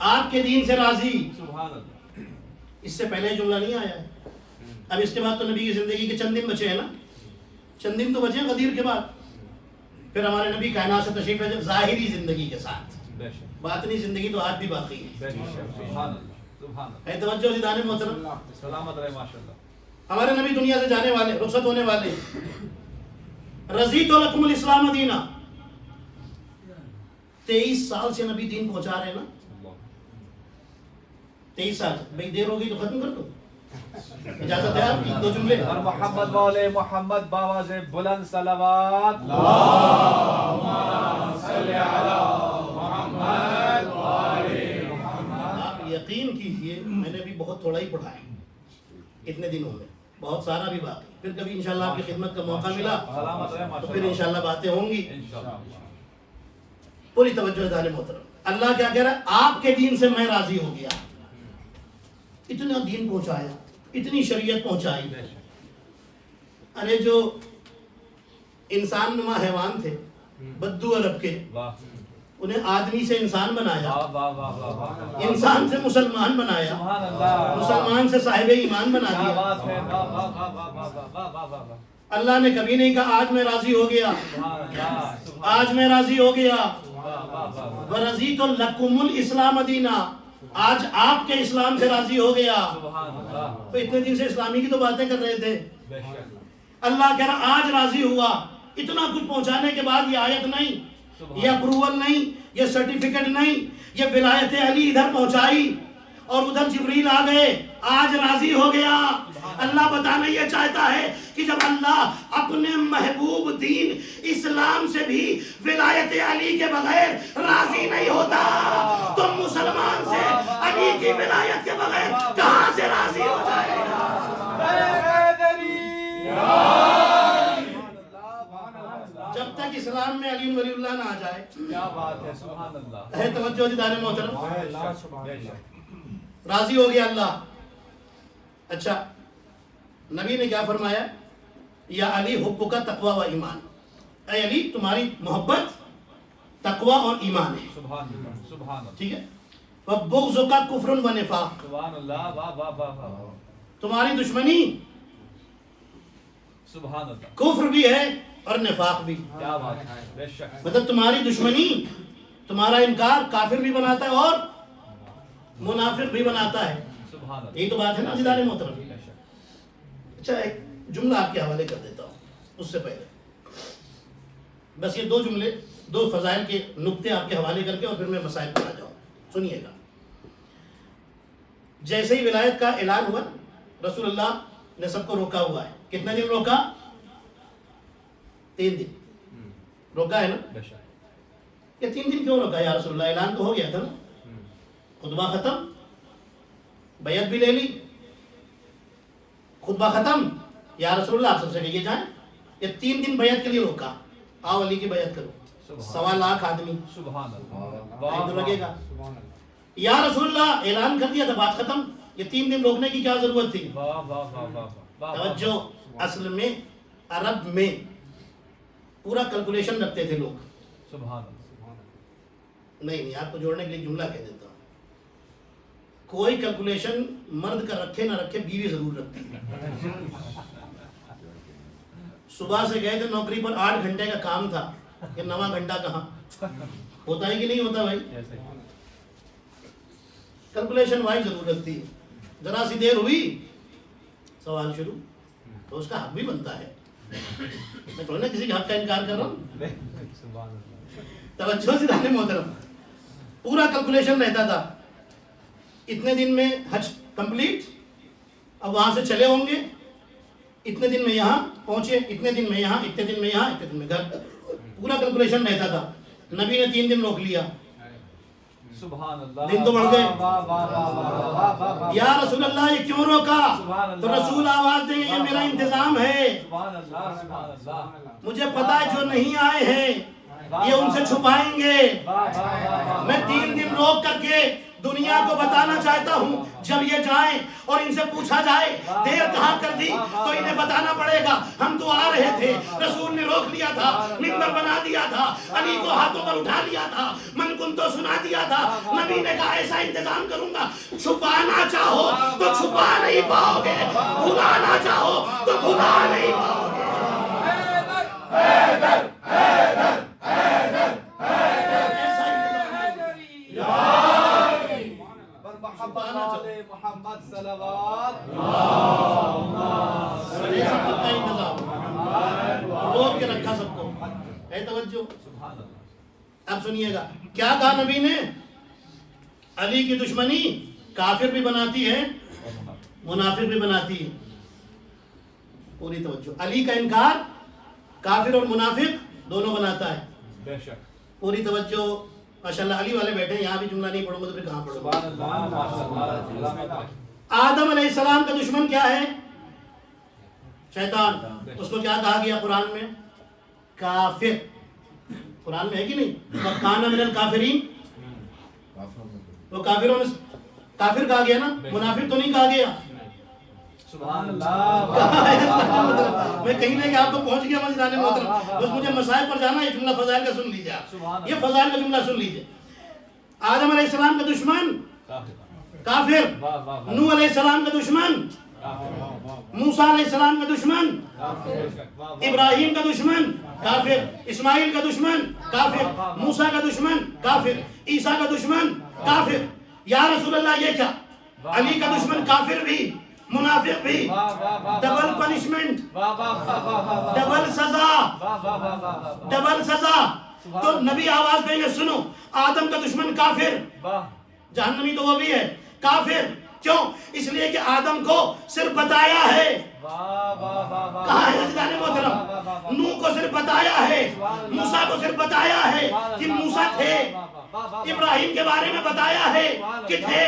D: آپ کے دین سے راضی۔
B: سبحان اللہ،
D: اس سے پہلے جملہ نہیں آیا ہے۔ اب اس کے بعد تو نبی کی زندگی کے چند دن بچے ہیں نا، چند دن تو بچے ہیں غدیر کے بعد، پھر ہمارے نبی کائنات سے تشریف لے ظاہری زندگی کے ساتھ،
B: بے شک،
D: باطنی زندگی تو آج بھی باقی ہے۔
B: بے شک، سبحان اللہ، سبحان اللہ،
D: ہے توجہ زیدان محترم،
B: سلامت رہے، ماشاء اللہ،
D: ہمارے نبی دنیا سے جانے والے، رخصت ہونے والے۔ رضیت لکم الاسلام دینا، 23 سال سے نبی دین پہنچا رہے ہیں نا, 23 سال. بھائی دیر ہو گئی تو ختم کر دو, اجازت ہے آپ کی؟ 2 جملے.
B: اور محمد والے محمد باواز بلند صلوات.
D: آپ یقین کیجئے میں نے بھی بہت تھوڑا ہی پڑھا ہے اتنے دنوں میں, بہت سارا بھی باقی. پھر کبھی انشاءاللہ آپ کی خدمت کا موقع ملا
B: سلامت رہے
D: تو پھر انشاءاللہ باتیں ہوں گی.
B: انشاءاللہ.
D: پوری توجہ ہے دار محترم. اللہ کیا کہہ رہا ہے؟ آپ کے دین سے میں راضی ہو گیا. اتنا دین پہنچایا, اتنی شریعت پہنچائی. ارے جو انسان نما حیوان تھے بدو عرب کے,
B: واہ
D: انہیں آدمی سے انسان بنایا,
B: واہ واہ واہ واہ.
D: انسان سے مسلمان بنایا,
B: سبحان اللہ.
D: مسلمان سے صاحب ایمان بنا
B: کیا
D: دیا.
B: بات ہے. واہ واہ واہ واہ واہ واہ واہ واہ.
D: اللہ نے کبھی نہیں کہا آج میں راضی ہو گیا,
B: سبحان اللہ.
D: آج میں راضی ہو گیا.
B: واہ واہ واہ.
D: ورضیت لکم الاسلام دینا, آج آپ کے اسلام سے راضی ہو گیا.
B: سبحان اللہ.
D: تو اتنے دن سے اسلامی کی تو باتیں کر رہے تھے.
B: بے شک.
D: اللہ کہہ رہا آج راضی ہوا. اتنا کچھ پہنچانے کے بعد یہ آیت نہیں, یہ اپروول نہیں, یہ سرٹیفکیٹ نہیں, یہ ولایت علی ادھر پہنچائی اور ادھر جبریل آ گئے, آج راضی ہو گیا. اللہ بتانا یہ چاہتا ہے کہ جب اللہ اپنے محبوب دین اسلام سے بھی ولایت علی کے بغیر راضی نہیں ہوتا تو مسلمان سے علی کی ولایت کے بغیر کہاں سے راضی ہو جائے گا؟ جب تک اسلام میں علی ولی اللہ نہ آ جائے.
B: کیا بات ہے. سبحان اللہ.
D: ہے توجہ دیدار محترم.
B: بے شک.
D: راضی ہو گیا اللہ. اچھا نبی نے کیا فرمایا؟ یا علی حب کا تقوی و ایمان, اے علی تمہاری محبت تقوی اور ایمان ہے.
B: سبحان اللہ. سبحان اللہ.
D: ٹھیک ہے. وبغض کا کفر و نفاق,
B: سبحان اللہ. واہ واہ واہ واہ.
D: تمہاری دشمنی
B: سبحان اللہ.
D: کفر بھی ہے اور نفاق بھی.
B: کیا بات ہے. بے شک.
D: مطلب تمہاری دشمنی تمہارا انکار کافر بھی بناتا ہے اور منافق بھی بناتا ہے.
B: سبحان اللہ.
D: یہی تو بات ہے نا دیدار محترم.
B: بے شک.
D: اچھا ایک جملہ آپ کے حوالے کر دیتا ہوں اس سے پہلے, بس یہ 2 جملے 2 فضائل کے نقطے آپ کے حوالے کر کے اور پھر میں مسائل پر آ جاؤں. سنیے گا. جیسے ہی ولایت کا اعلان ہوا رسول اللہ نے سب کو روکا ہوا ہے. کتنے دن روکا؟ 3 دن روکا ہے نا.
B: بے شک.
D: یہ 3 دن کیوں روکا یا رسول اللہ؟ اعلان تو ہو گیا تھا نا, خطبہ ختم, بیعت بھی لے لی, خطبہ ختم, یا رسول اللہ آپ سب سے کہیے جائیں. یہ 3 دن بیعت کے لیے روکا, آؤ علی کی بیعت کرو. 1.25 لاکھ آدمی
B: سبحان اللہ.
D: ٹائم تو لگے گا. یا رسول اللہ اعلان کر دیا تھا, بات ختم. یہ 3 دن روکنے کی کیا ضرورت تھی؟
B: واہ واہ واہ واہ واہ.
D: توجہ, اصل میں عرب میں پورا کیلکولیشن رکھتے تھے لوگ.
B: سبحان اللہ.
D: نہیں آپ کو جوڑنے کے لیے جملہ کہہ دیتا ہوں. کوئی کیلکولیشن مرد کا رکھے نہ رکھے, بیوی ضرور رکھتی ہے. صبح سے گئے تھے نوکری پر, 8 گھنٹے کا کام تھا, یہ 9واں گھنٹہ کہاں ہوتا ہے کہ نہیں ہوتا بھائی؟ کیلکولیشن وائز ضرور رکھتی ہے. ذرا سی دیر ہوئی سوال شروع, تو اس کا حق بھی بنتا ہے. میں تھوڑی نا کسی کے حق کا انکار کر رہا ہوں. توجہ سے دانے محترم, پورا کیلکولیشن رہتا تھا. اتنے دن میں حج کمپلیٹ, اب وہاں سے چلے ہوں گے, اتنے دن میں یہاں پہنچے, اتنے دن میں یہاں, اتنے دن میں یہاں, اتنے دن میں گھر. پورا کیلکولیشن رہتا تھا. نبی نے 3 دن روک لیا.
B: سبحان اللہ.
D: دن تو بڑھ گئے.
B: واہ واہ واہ واہ واہ واہ.
D: یا رسول اللہ یہ کیوں روکا؟
B: سبحان اللہ.
D: تو رسول آواز دیں گے یہ میرا انتظام ہے.
B: سبحان اللہ. سبحان اللہ.
D: مجھے پتا ہے جو نہیں آئے ہیں یہ ان سے چھپائیں گے.
B: واہ واہ واہ واہ.
D: میں 3 دن روک کر کے دنیا کو بتانا چاہتا ہوں, جب یہ جائیں اور ان سے پوچھا جائے دیر کہاں کر دی تو انہیں بتانا پڑے گا ہم تو آ رہے تھے, رسول نے روک لیا تھا, منبر بنا دیا تھا, علی کو ہاتھوں پر اٹھا لیا تھا, من کن تو سنا دیا تھا. نبی نے کہا ایسا انتظام کروں گا, چھپانا چاہو تو چھپا نہیں پاؤ گے, بھگانا چاہو تو بھگا نہیں پاؤ گے.
B: محمد صلوات.
D: سب کا انتظام روک کے رکھا سب کو. ہے توجہ.
B: سبحان اللہ.
D: اب سنیے گا کیا کہا نبی نے، علی کی دشمنی کافر بھی بناتی ہے منافق بھی بناتی ہے. پوری توجہ. علی کا انکار کافر اور منافق دونوں بناتا ہے.
B: بے شک.
D: پوری توجہ. ماشاءاللہ علی والے بیٹھے ہیں، یہاں بھی جملہ نہیں پڑھوں گا تو پھر کہاں پڑھوں گا.
B: سبحان اللہ ماشاءاللہ.
D: آدم علیہ السلام کا دشمن کیا ہے؟ شیطان. اس کو کیا کہا گیا قرآن میں؟ کافر. قرآن میں ہے کہ نہیں؟ وَكَانَ مِنَ الْكَافِرِينَ. وہ کافروں میں کافر کہا گیا نا، منافق تو نہیں کہا گیا.
B: سبحان اللہ.
D: میں کہیں نہیں کہ آپ کو پہنچ گیا مسجد محترم، بس مجھے مسائل پر جانا ہے. جملہ فضائل کا سن لیجیے آپ، یہ فضائل کا جملہ سن لیجیے. آدم علیہ السلام کا دشمن کافر، نوح علیہ السلام کا دشمن، موسیٰ علیہ السلام کا دشمن، ابراہیم کا دشمن کافر، اسماعیل کا دشمن کافر، موسیٰ کا دشمن کافر، عیسیٰ کا دشمن کافر. یا رسول اللہ یہ کیا؟ علی کا دشمن کافر بھی منافق بھی. ڈبل پنشمنٹ، ڈبل سزا، ڈبل سزا. تو نبی آواز دیں گے سنو، آدم کا دشمن کافر، جہنمی تو وہ بھی ہے کافر. کیوں؟ اس لیے کہ آدم کو صرف بتایا ہے. کہاں ہے عزیزان محترم؟ نوح کو صرف بتایا ہے، موسیٰ کو صرف بتایا ہے کہ موسیٰ تھے، ابراہیم کے بارے میں بتایا ہے کہ تھے،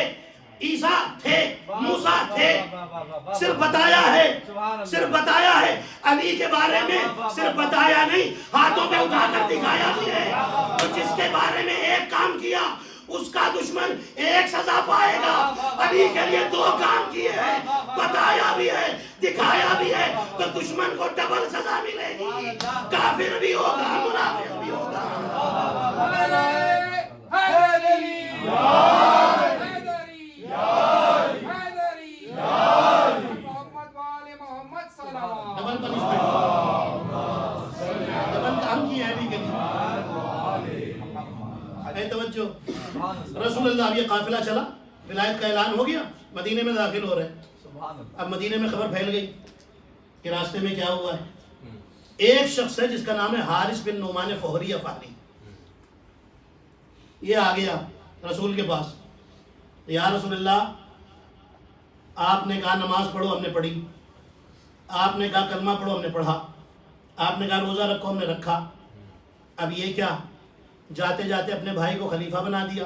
D: عیسیٰ تھے، موسیٰ تھے. صرف بتایا ہے، صرف بتایا ہے. علی کے بارے میں صرف بتایا نہیں، ہاتھوں پہ اٹھا کر دکھایا بھی ہے. جس کے بارے میں ایک کام کیا اس کا دشمن ایک سزا پائے گا. علی کے لیے دو کام کیے ہیں، بتایا بھی ہے، دکھایا بھی ہے، تو دشمن کو ڈبل سزا ملے گی. کافر بھی ہوگا، منافق بھی ہوگا. ڈبل پنشمنٹ، ڈبل کام کیا ہے علی کے لیے. اے توجہ. رسول اللہ اب یہ قافلہ چلا، ولایت کا اعلان ہو گیا، مدینے میں داخل ہو رہے ہیں. اب مدینے میں خبر پھیل گئی کہ راستے میں کیا ہوا ہے. ایک شخص ہے جس کا نام ہے حارث بن نعمان فہری افاری. یہ آ گیا رسول کے پاس. یا رسول اللہ، آپ نے کہا نماز پڑھو، ہم نے پڑھی. آپ نے کہا کلمہ پڑھو، ہم نے پڑھا. آپ نے کہا روزہ رکھو، ہم نے رکھا. اب یہ کیا؟ جاتے جاتے اپنے بھائی کو خلیفہ بنا دیا.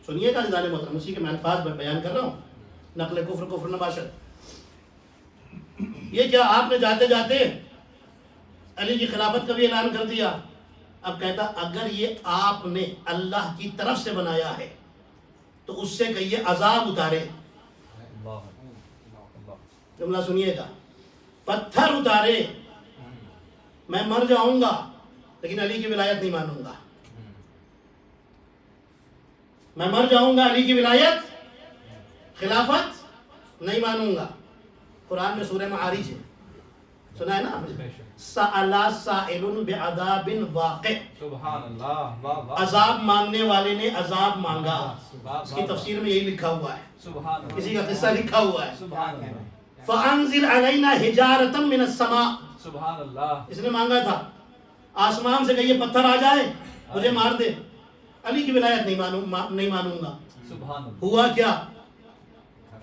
D: سنیے گا عزیزان محترم، اسی کے میں الفاظ بیان کر رہا ہوں. نقل کفر کفر نباشت. یہ کیا؟ آپ نے جاتے جاتے علی کی خلافت کا بھی اعلان کر دیا. اب کہتا اگر یہ آپ نے اللہ کی طرف سے بنایا ہے تو اس سے کہیے عذاب اتارے. جملہ سنیے گا، پتھر اتارے. میں مر جاؤں گا لیکن علی کی ولایت نہیں مانوں گا. میں مر جاؤں گا، علی کی ولایت خلافت نہیں مانوں گا. قرآن میں سورہ معارج ہے، سنا ہے نا آپ نے؟ سأل سائل بعذاب واقع.
B: سبحان اللہ.
D: عذاب مانگنے والے نے عذاب مانگا. اس کی تفسیر میں یہی لکھا ہوا ہے،
B: سبحان اللہ.
D: کسی کا قصہ لکھا ہوا ہے.
B: سبحان اللہ.
D: فَأَنزِلْ عَلَيْنَا حِجَارَةً مِّنَ السَّمَاءِ.
B: سبحان اللہ.
D: اس نے مانگا تھا آسمان سے کہ یہ پتھر آ جائے مجھے مار دے، علی کی ولایت نہیں مانوں گا.
B: سبحان اللہ.
D: ہوا کیا؟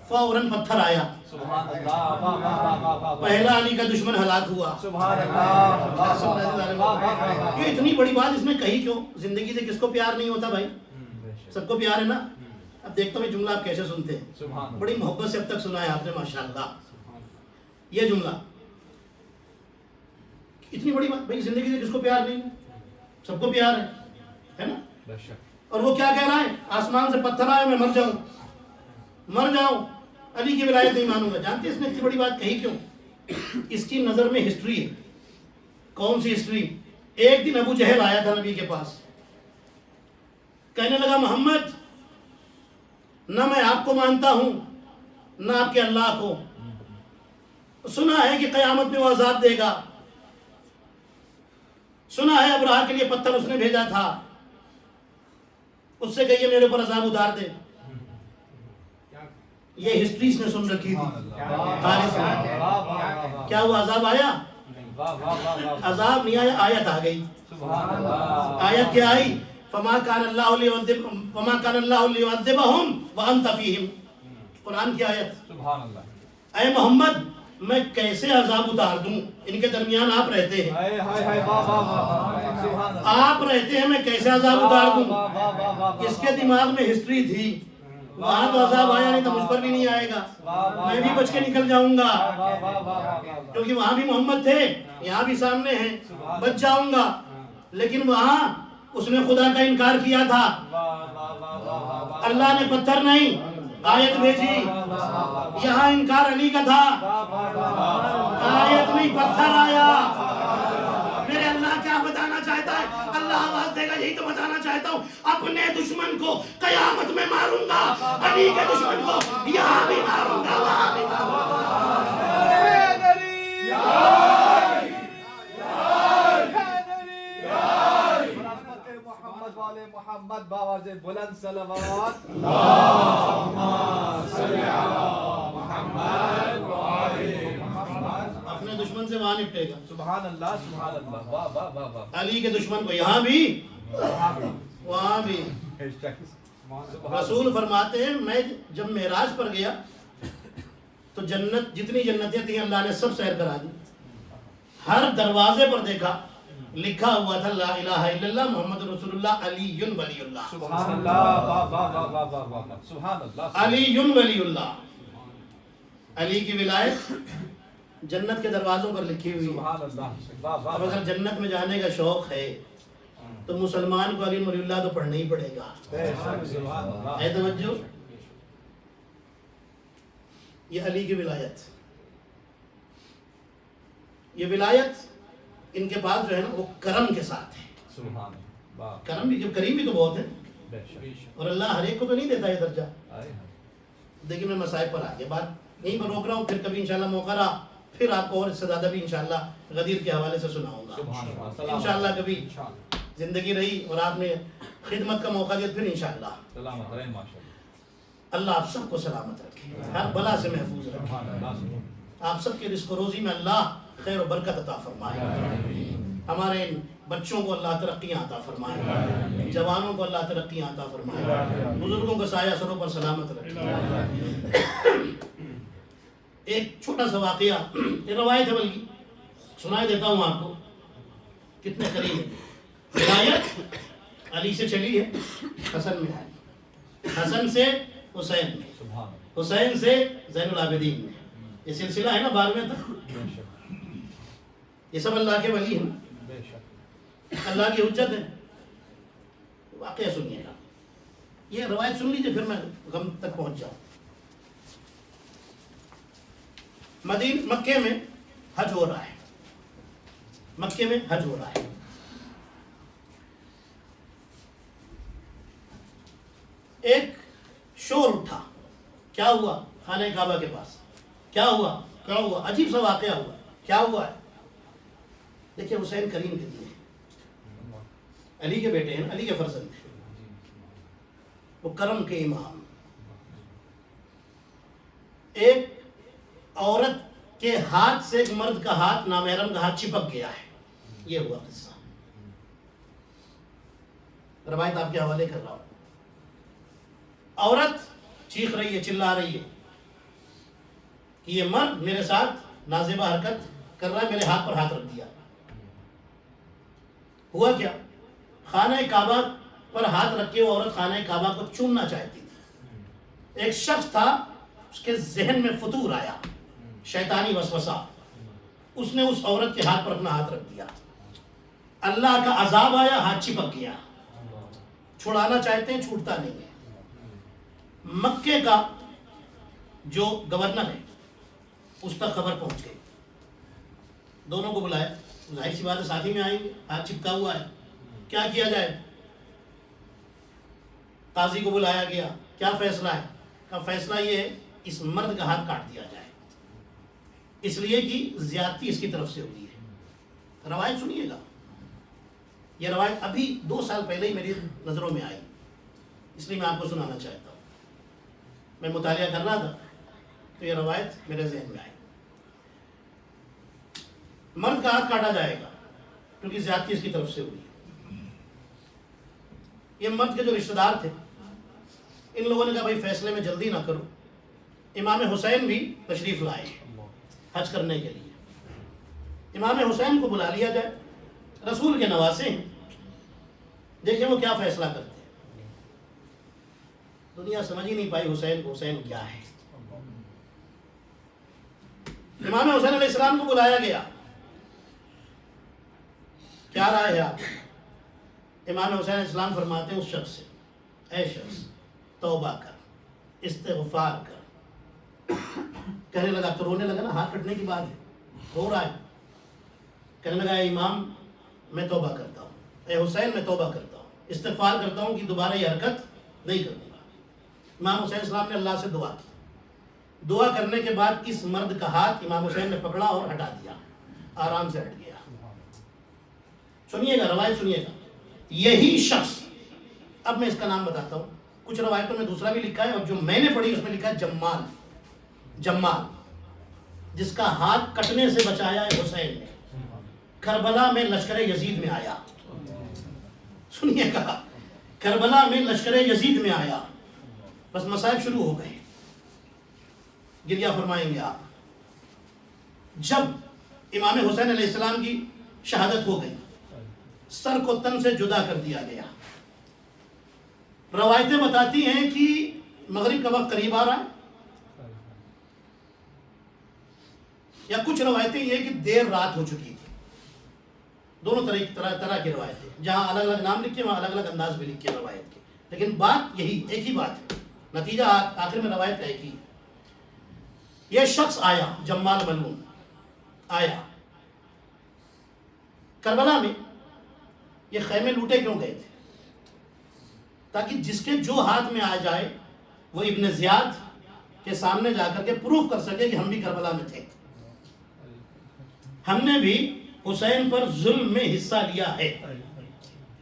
D: فوراً پتھر آیا.
B: سبحان اللہ.
D: پہلا علی کا دشمن ہلاک ہوا.
B: سبحان اللہ.
D: یہ اتنی بڑی بات اس نے کہی کیوں؟ زندگی سے کس کو پیار نہیں ہوتا بھائی؟ سب کو پیار ہے نا. اب دیکھتا ہوں یہ جملہ آپ کیسے سنتے ہیں. بڑی محبت سے اب تک سنا ہے آپ نے ماشاءاللہ. یہ جملہ اتنی بڑی بات، بھائی زندگی سے کس کو پیار نہیں؟ سب کو پیار ہے نا. اور وہ کیا کہہ رہا ہے؟ آسمان سے پتھر آئے میں مر جاؤں، علی کی ولایت نہیں مانوں گا. جانتے ہیں اس نے اتنی بڑی بات کہی کیوں؟ اس کی نظر میں ہسٹری ہے. کون سی ہسٹری؟ ایک دن ابو جہل آیا تھا نبی کے پاس، کہنے لگا محمد نہ میں آپ کو مانتا ہوں نہ آپ کے اللہ کو. سنا ہے کہ قیامت میں وہ عذاب دے گا، سنا ہے ابراہ کے لیے پتھر اس نے بھیجا تھا، اس سے کہیے میرے اوپر عذاب اتار دے. یہ ہسٹری اس نے سن رکھی تھی. کیا وہ عذاب آیا؟ عذاب نہیں آیا، آیت آ گئی. آیت کیا آئی؟ فما کان اللہ لیعذبہم وانت فیہم. قرآن کی آیت.
B: سبحان اللہ.
D: اے محمد میں کیسے عذاب اتار دوں، ان کے درمیان آپ رہتے ہیں،
B: ہائے ہائے ہائے، واہ واہ واہ، سبحان اللہ.
D: آپ رہتے ہیں، میں کیسے عذاب اتار دوں.
B: واہ واہ واہ واہ.
D: اس کے دماغ میں ہسٹری تھی، وہاں تو عذاب آیا نہیں تو مجھ پر بھی نہیں آئے گا، میں بھی بچ کے نکل جاؤں گا،
B: واہ واہ واہ.
D: کیونکہ وہاں بھی محمد تھے، یہاں بھی سامنے ہیں، بچ جاؤں گا. لیکن وہاں اس نے خدا کا انکار کیا تھا، اللہ نے پتھر نہیں آیت بھیجی. یہاں انکار علی کا تھا، آیت نہیں پتھر آیا. میرے اللہ کیا بتانا چاہتا ہے؟ اللہ آواز دے گا، یہی تو بتانا چاہتا ہوں، اپنے دشمن کو قیامت میں ماروں گا، علی کے دشمن کو یہاں بھی ماروں گا، وہاں بھی ماروں گا.
B: محمد والے محمد باواز بلند صلوات.
D: اپنے دشمن سے وہاں نپٹے گا.
B: سبحان اللہ سبحان اللہ. واہ واہ واہ واہ.
D: علی کے دشمن کو یہاں بھی وہاں بھی. رسول فرماتے ہیں میں جب معراج پر گیا تو جنت جتنی جنتیں تھیں اللہ نے سب سیر کرا دی. ہر دروازے پر دیکھا لکھا ہوا تھا لا الہ الا اللہ محمد رسول اللہ علی ولی اللہ.
B: سبحان اللہ. واہ واہ واہ واہ واہ واہ. سبحان اللہ.
D: علی ولی اللہ. علی کی ولایت جنت کے دروازوں پر لکھی ہوئی.
B: سبحان اللہ. واہ واہ.
D: اب اگر جنت میں جانے کا شوق ہے تو مسلمان کو علی ولی اللہ تو پڑھنا ہی پڑے گا.
B: سبحان اللہ.
D: ہے توجہ. یہ علی کی ولایت، یہ ولایت ان کے پاس جو ہے نا وہ کرم کے ساتھ ہے.
B: سبحان اللہ. واہ.
D: کرم بھی کریم بھی تو بہت ہے،
B: بے شک.
D: اور اللہ ہر ایک کو تو نہیں دیتا یہ درجہ.
B: ہائے ہائے.
D: دیکھیں میں مسائل پر آگے بات یہیں پر روک رہا ہوں، پھر کبھی انشاءاللہ موقع رہا پھر آپ کو اور اس سے زیادہ بھی انشاءاللہ غدیر کے حوالے سے سناؤں گا.
B: سبحان اللہ.
D: انشاءاللہ کبھی زندگی رہی اور آپ نے خدمت کا موقع دیا پھر انشاءاللہ.
B: سلامت رہیں ماشاء اللہ.
D: اللہ آپ سب کو سلامت رکھے، ہر بلا سے محفوظ رکھے.
B: سبحان اللہ.
D: آپ سب کے رزق و روزی میں اللہ خیر و برکت عطا فرمائے. ہمارے ان بچوں کو اللہ ترقیاں عطا فرمائے، جوانوں کو اللہ ترقیاں عطا فرمائے، بزرگوں کو سایہ سروں پر سلامت رکھے. ایک چھوٹا سا واقعہ، یہ روایت ہے بلکہ سنائی دیتا ہوں آپ کو، کتنے قریب ہے. روایت علی سے چلی ہے، حسن میں ہے، حسن سے حسین میں،
B: سبحان اللہ.
D: حسین سے زین العابدین میں. یہ سلسلہ ہے نا 12ویں تک.
B: بے شک.
D: یہ سب اللہ کے ولی ہیں،
B: بے شک.
D: اللہ کی حجت ہے. واقعہ سنیے گا، یہ روایت سن لیجیے پھر میں غم تک پہنچ جاؤں. مکے میں حج ہو رہا ہے، مکے میں حج ہو رہا ہے. ایک شور اٹھا، کیا ہوا؟ خانہ کعبہ کے پاس کیا ہوا؟ کیا ہوا؟ عجیب سا واقعہ ہوا. کیا ہوا ہے؟ دیکھیں حسین کریم کے دیے، علی کے بیٹے ہیں، علی کے فرزند ہیں، وہ کرم کے امام. ایک عورت کے ہاتھ سے ایک مرد کا ہاتھ، نامحرم کا ہاتھ چپک گیا ہے. یہ ہوا قصہ، روایت آپ کے حوالے کر رہا ہوں. عورت چیخ رہی ہے، چلا رہی ہے کہ یہ مرد میرے ساتھ نازیبہ حرکت کر رہا ہے، میرے ہاتھ پر ہاتھ رکھ دیا. ہوا کیا؟ خانہ کعبہ پر ہاتھ رکھ کے وہ عورت خانہ کعبہ کو چومنا چاہتی تھی. ایک شخص تھا، اس کے ذہن میں فطور آیا، شیطانی وسوسہ، اس نے اس عورت کے ہاتھ پر اپنا ہاتھ رکھ دیا. اللہ کا عذاب آیا، ہاتھ چپک گیا. چھڑانا چاہتے ہیں، چھوٹتا نہیں ہے. مکے کا جو گورنر ہے اس تک خبر پہنچ گئی. دونوں کو بلایا، ظاہر سی بات ہے ساتھی میں آئیں گے، ہاتھ چپکا ہوا ہے، کیا کیا جائے؟ قاضی کو بلایا گیا، کیا فیصلہ ہے؟ کا فیصلہ یہ ہے اس مرد کا ہاتھ کاٹ دیا جائے، اس لیے کہ زیادتی اس کی طرف سے ہوئی ہے. روایت سنیے گا، یہ روایت ابھی 2 سال پہلے ہی میری نظروں میں آئی، اس لیے میں آپ کو سنانا چاہتا ہوں. میں مطالعہ کر رہا تھا تو یہ روایت میرے ذہن میں آئی. مرد کا ہاتھ کاٹا جائے گا کیونکہ زیادتی اس کی طرف سے ہوئی ہے. یہ مرد کے جو رشتہ دار تھے ان لوگوں نے کہا بھائی فیصلے میں جلدی نہ کرو. امام حسین بھی تشریف لائے حج کرنے کے لیے. امام حسین کو بلا لیا جائے, رسول کے نواسے ہیں, دیکھیں وہ کیا فیصلہ کرتے ہیں. دنیا سمجھ ہی نہیں پائی حسین کو حسین کیا ہے. امام حسین علیہ السلام کو بلایا گیا, کیا رائے ہے آپ؟ امام حسین علیہ السلام فرماتے ہیں اس شخص سے, اے شخص توبہ کر, استغفار کر. کہنے لگا تو رونے لگا نا, ہاتھ کٹنے کی بات ہے, رو رہا ہے. کہنے لگا اے امام میں توبہ کرتا ہوں, اے حسین میں توبہ کرتا ہوں, استغفار کرتا ہوں کہ دوبارہ یہ حرکت نہیں کروں گا. امام حسین السلام نے اللہ سے دعا کی. دعا کرنے کے بعد اس مرد کا ہاتھ امام حسین نے پکڑا اور ہٹا دیا, آرام سے ہٹ گیا. سنیے گا, روایت سنیے گا. یہی شخص, اب میں اس کا نام بتاتا ہوں, کچھ روایتوں میں دوسرا بھی لکھا ہے اور جو میں نے پڑھی اس میں لکھا ہے جمال. جمال جس کا ہاتھ کٹنے سے بچایا ہے حسین نے, کربلا میں لشکر یزید میں آیا. سنیے گا, کربلا میں لشکر یزید میں آیا, بس مصائب شروع ہو گئے. گریہ فرمائیں گے آپ. جب امام حسین علیہ السلام کی شہادت ہو گئی, سر کو تن سے جدا کر دیا گیا. روایتیں بتاتی ہیں کہ مغرب کا وقت قریب آ رہا ہے, یا کچھ روایتیں یہ کہ دیر رات ہو چکی تھی. دونوں طرح کی روایتیں, جہاں الگ الگ نام لکھے وہاں الگ الگ انداز بھی لکھے روایت کے, لیکن بات یہی, ایک ہی بات ہے. نتیجہ آخر میں روایت کا ایک ہی. یہ شخص آیا, جمال ملعون آیا کربلا میں. یہ خیمے لوٹے کیوں گئے تھے؟ تاکہ جس کے جو ہاتھ میں آ جائے وہ ابن زیاد کے سامنے جا کر کے پروف کر سکے کہ ہم بھی کربلا میں تھے, ہم نے بھی حسین پر ظلم میں حصہ لیا ہے.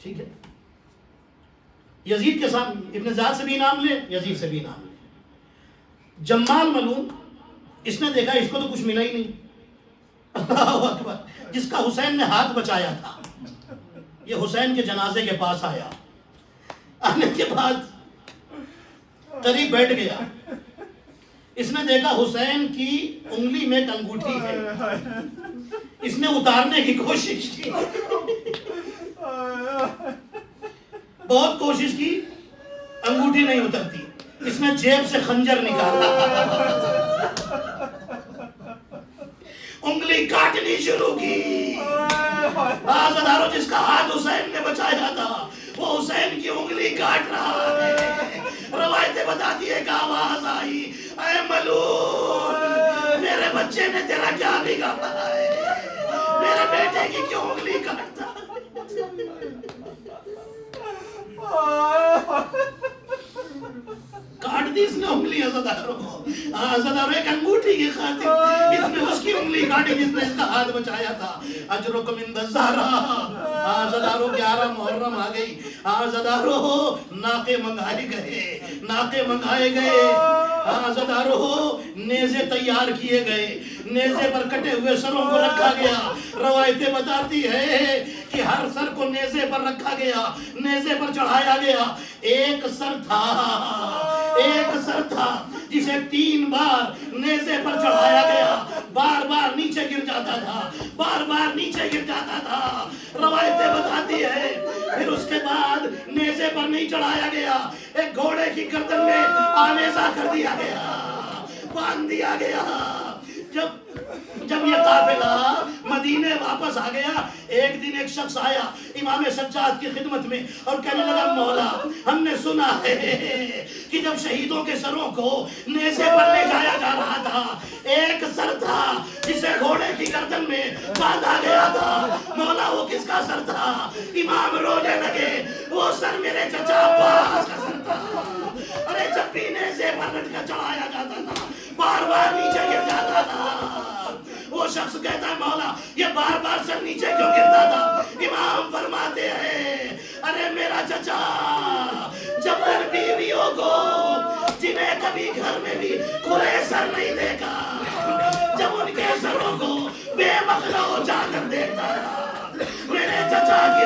D: ٹھیک ہے, یزید کے سامنے ابن زیاد سے بھی نام لے, یزید سے بھی نام لے. جمال ملعون, اس نے دیکھا اس کو تو کچھ ملا ہی نہیں. اللہ اکبر, جس کا حسین نے ہاتھ بچایا تھا, یہ حسین کے جنازے کے پاس آیا. آنے کے بعد قریب بیٹھ گیا. اس نے دیکھا حسین کی انگلی میں ایک انگوٹھی ہے. اس نے اتارنے کی کوشش کی, بہت کوشش کی, انگوٹھی نہیں اترتی. اس نے جیب سے خنجر نکالا, انگلی کاٹنی شروع کی. آزادارو, جس کا ہاتھ حسین نے بچایا تھا وہ حسین کی انگلی کاٹ رہا ہے. روایتیں بتاتی ہے کہ آواز آئی, اے ملعون, میرے بچے نے تیرا کیا بگاڑا ہے, میرے بیٹے کی کیوں انگلی کاٹتا. کاٹ دی اس نے انگلی عزادارو کو. عزادارو ایک انگوٹھی کی خاطر اس نے اس کی انگلی کاٹی جس نے اس کا ہاتھ بچایا تھا. اجرکم عند الزہرا. عزادارو 11 محرم آ گئی. عزادارو ناقے منگائے گئے, ناقے منگائے گئے. عزادارو نیزے تیار کیے گئے, نیزے پر کٹے ہوئے سروں کو رکھا گیا. روایتیں بتاتی ہے کہ ہر سر کو نیزے پر رکھا گیا, نیزے پر چڑھایا گیا. ایک سر تھا جسے 3 بار نیزے پر چڑھایا گیا, بار بار نیچے گر جاتا تھا, بار بار نیچے گر جاتا تھا. روایتیں بتاتی ہے پھر اس کے بعد نیزے پر نہیں چڑھایا گیا, ایک گھوڑے کی گردن میں آویزہ کر دیا گیا, باندھ دیا گیا. جب یہ قافلہ مدینے واپس آ گیا, ایک دن ایک شخص آیا امام سجاد کی خدمت میں اور کہنے لگا, مولا ہم نے سنا ہے کہ جب شہیدوں کے سروں کو نیزے پر لے جایا جا رہا تھا, ایک سر تھا جسے گھوڑے کی گردن میں باندھا گیا تھا. مولا وہ کس کا سر تھا؟ امام رونے لگے, وہ سر میرے چچا عباس کا سر تھا. ارے جب بھی نیزے پر لٹ کر چڑھایا جاتا تھا بار بار نیچے گر جاتا تھا. وہ شخص کہتا ہے, مولا یہ بار بار سر نیچے کیوں گرتا تھا؟ امام فرماتے ہیں, ارے میرا چچا جب ان بیویوں کو جنہیں کبھی گھر میں بھی کھلے سر نہیں دیکھا, جب ان کے سروں کو بے مخلو جا کر دیکھتا ہے, میرے چچا کی